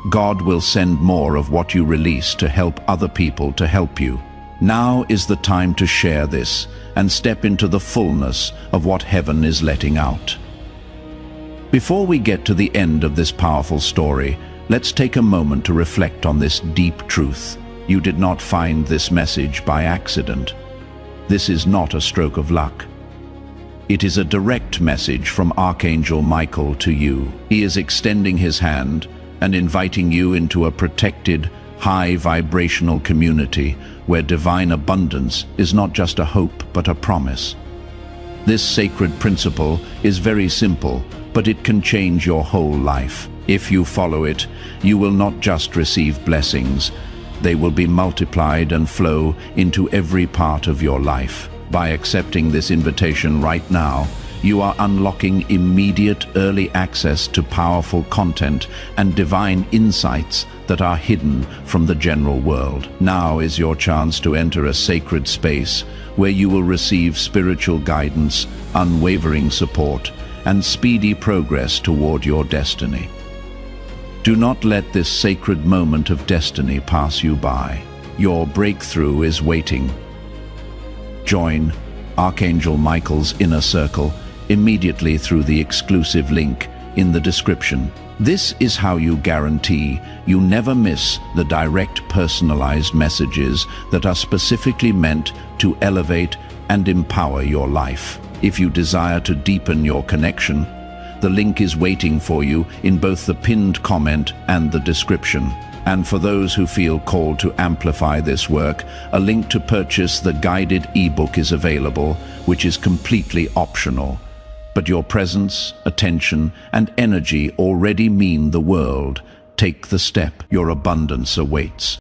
God will send more of what you release to help other people to help you. Now is the time to share this and step into the fullness of what heaven is letting out. Before we get to the end of this powerful story, let's take a moment to reflect on this deep truth. You did not find this message by accident. This is not a stroke of luck. It is a direct message from Archangel Michael to you. He is extending his hand and inviting you into a protected, high vibrational community where divine abundance is not just a hope but a promise. This sacred principle is very simple, but it can change your whole life. If you follow it, you will not just receive blessings, they will be multiplied and flow into every part of your life. By accepting this invitation right now, You are unlocking immediate early access to powerful content and divine insights that are hidden from the general world. Now is your chance to enter a sacred space where you will receive spiritual guidance, unwavering support, and speedy progress toward your destiny. Do not let this sacred moment of destiny pass you by. Your breakthrough is waiting. Join Archangel Michael's inner circle immediately through the exclusive link in the description. This is how you guarantee you never miss the direct personalized messages that are specifically meant to elevate and empower your life. If you desire to deepen your connection, the link is waiting for you in both the pinned comment and the description. And for those who feel called to amplify this work, a link to purchase the guided ebook is available, which is completely optional. But your presence, attention, and energy already mean the world. Take the step. Your abundance awaits.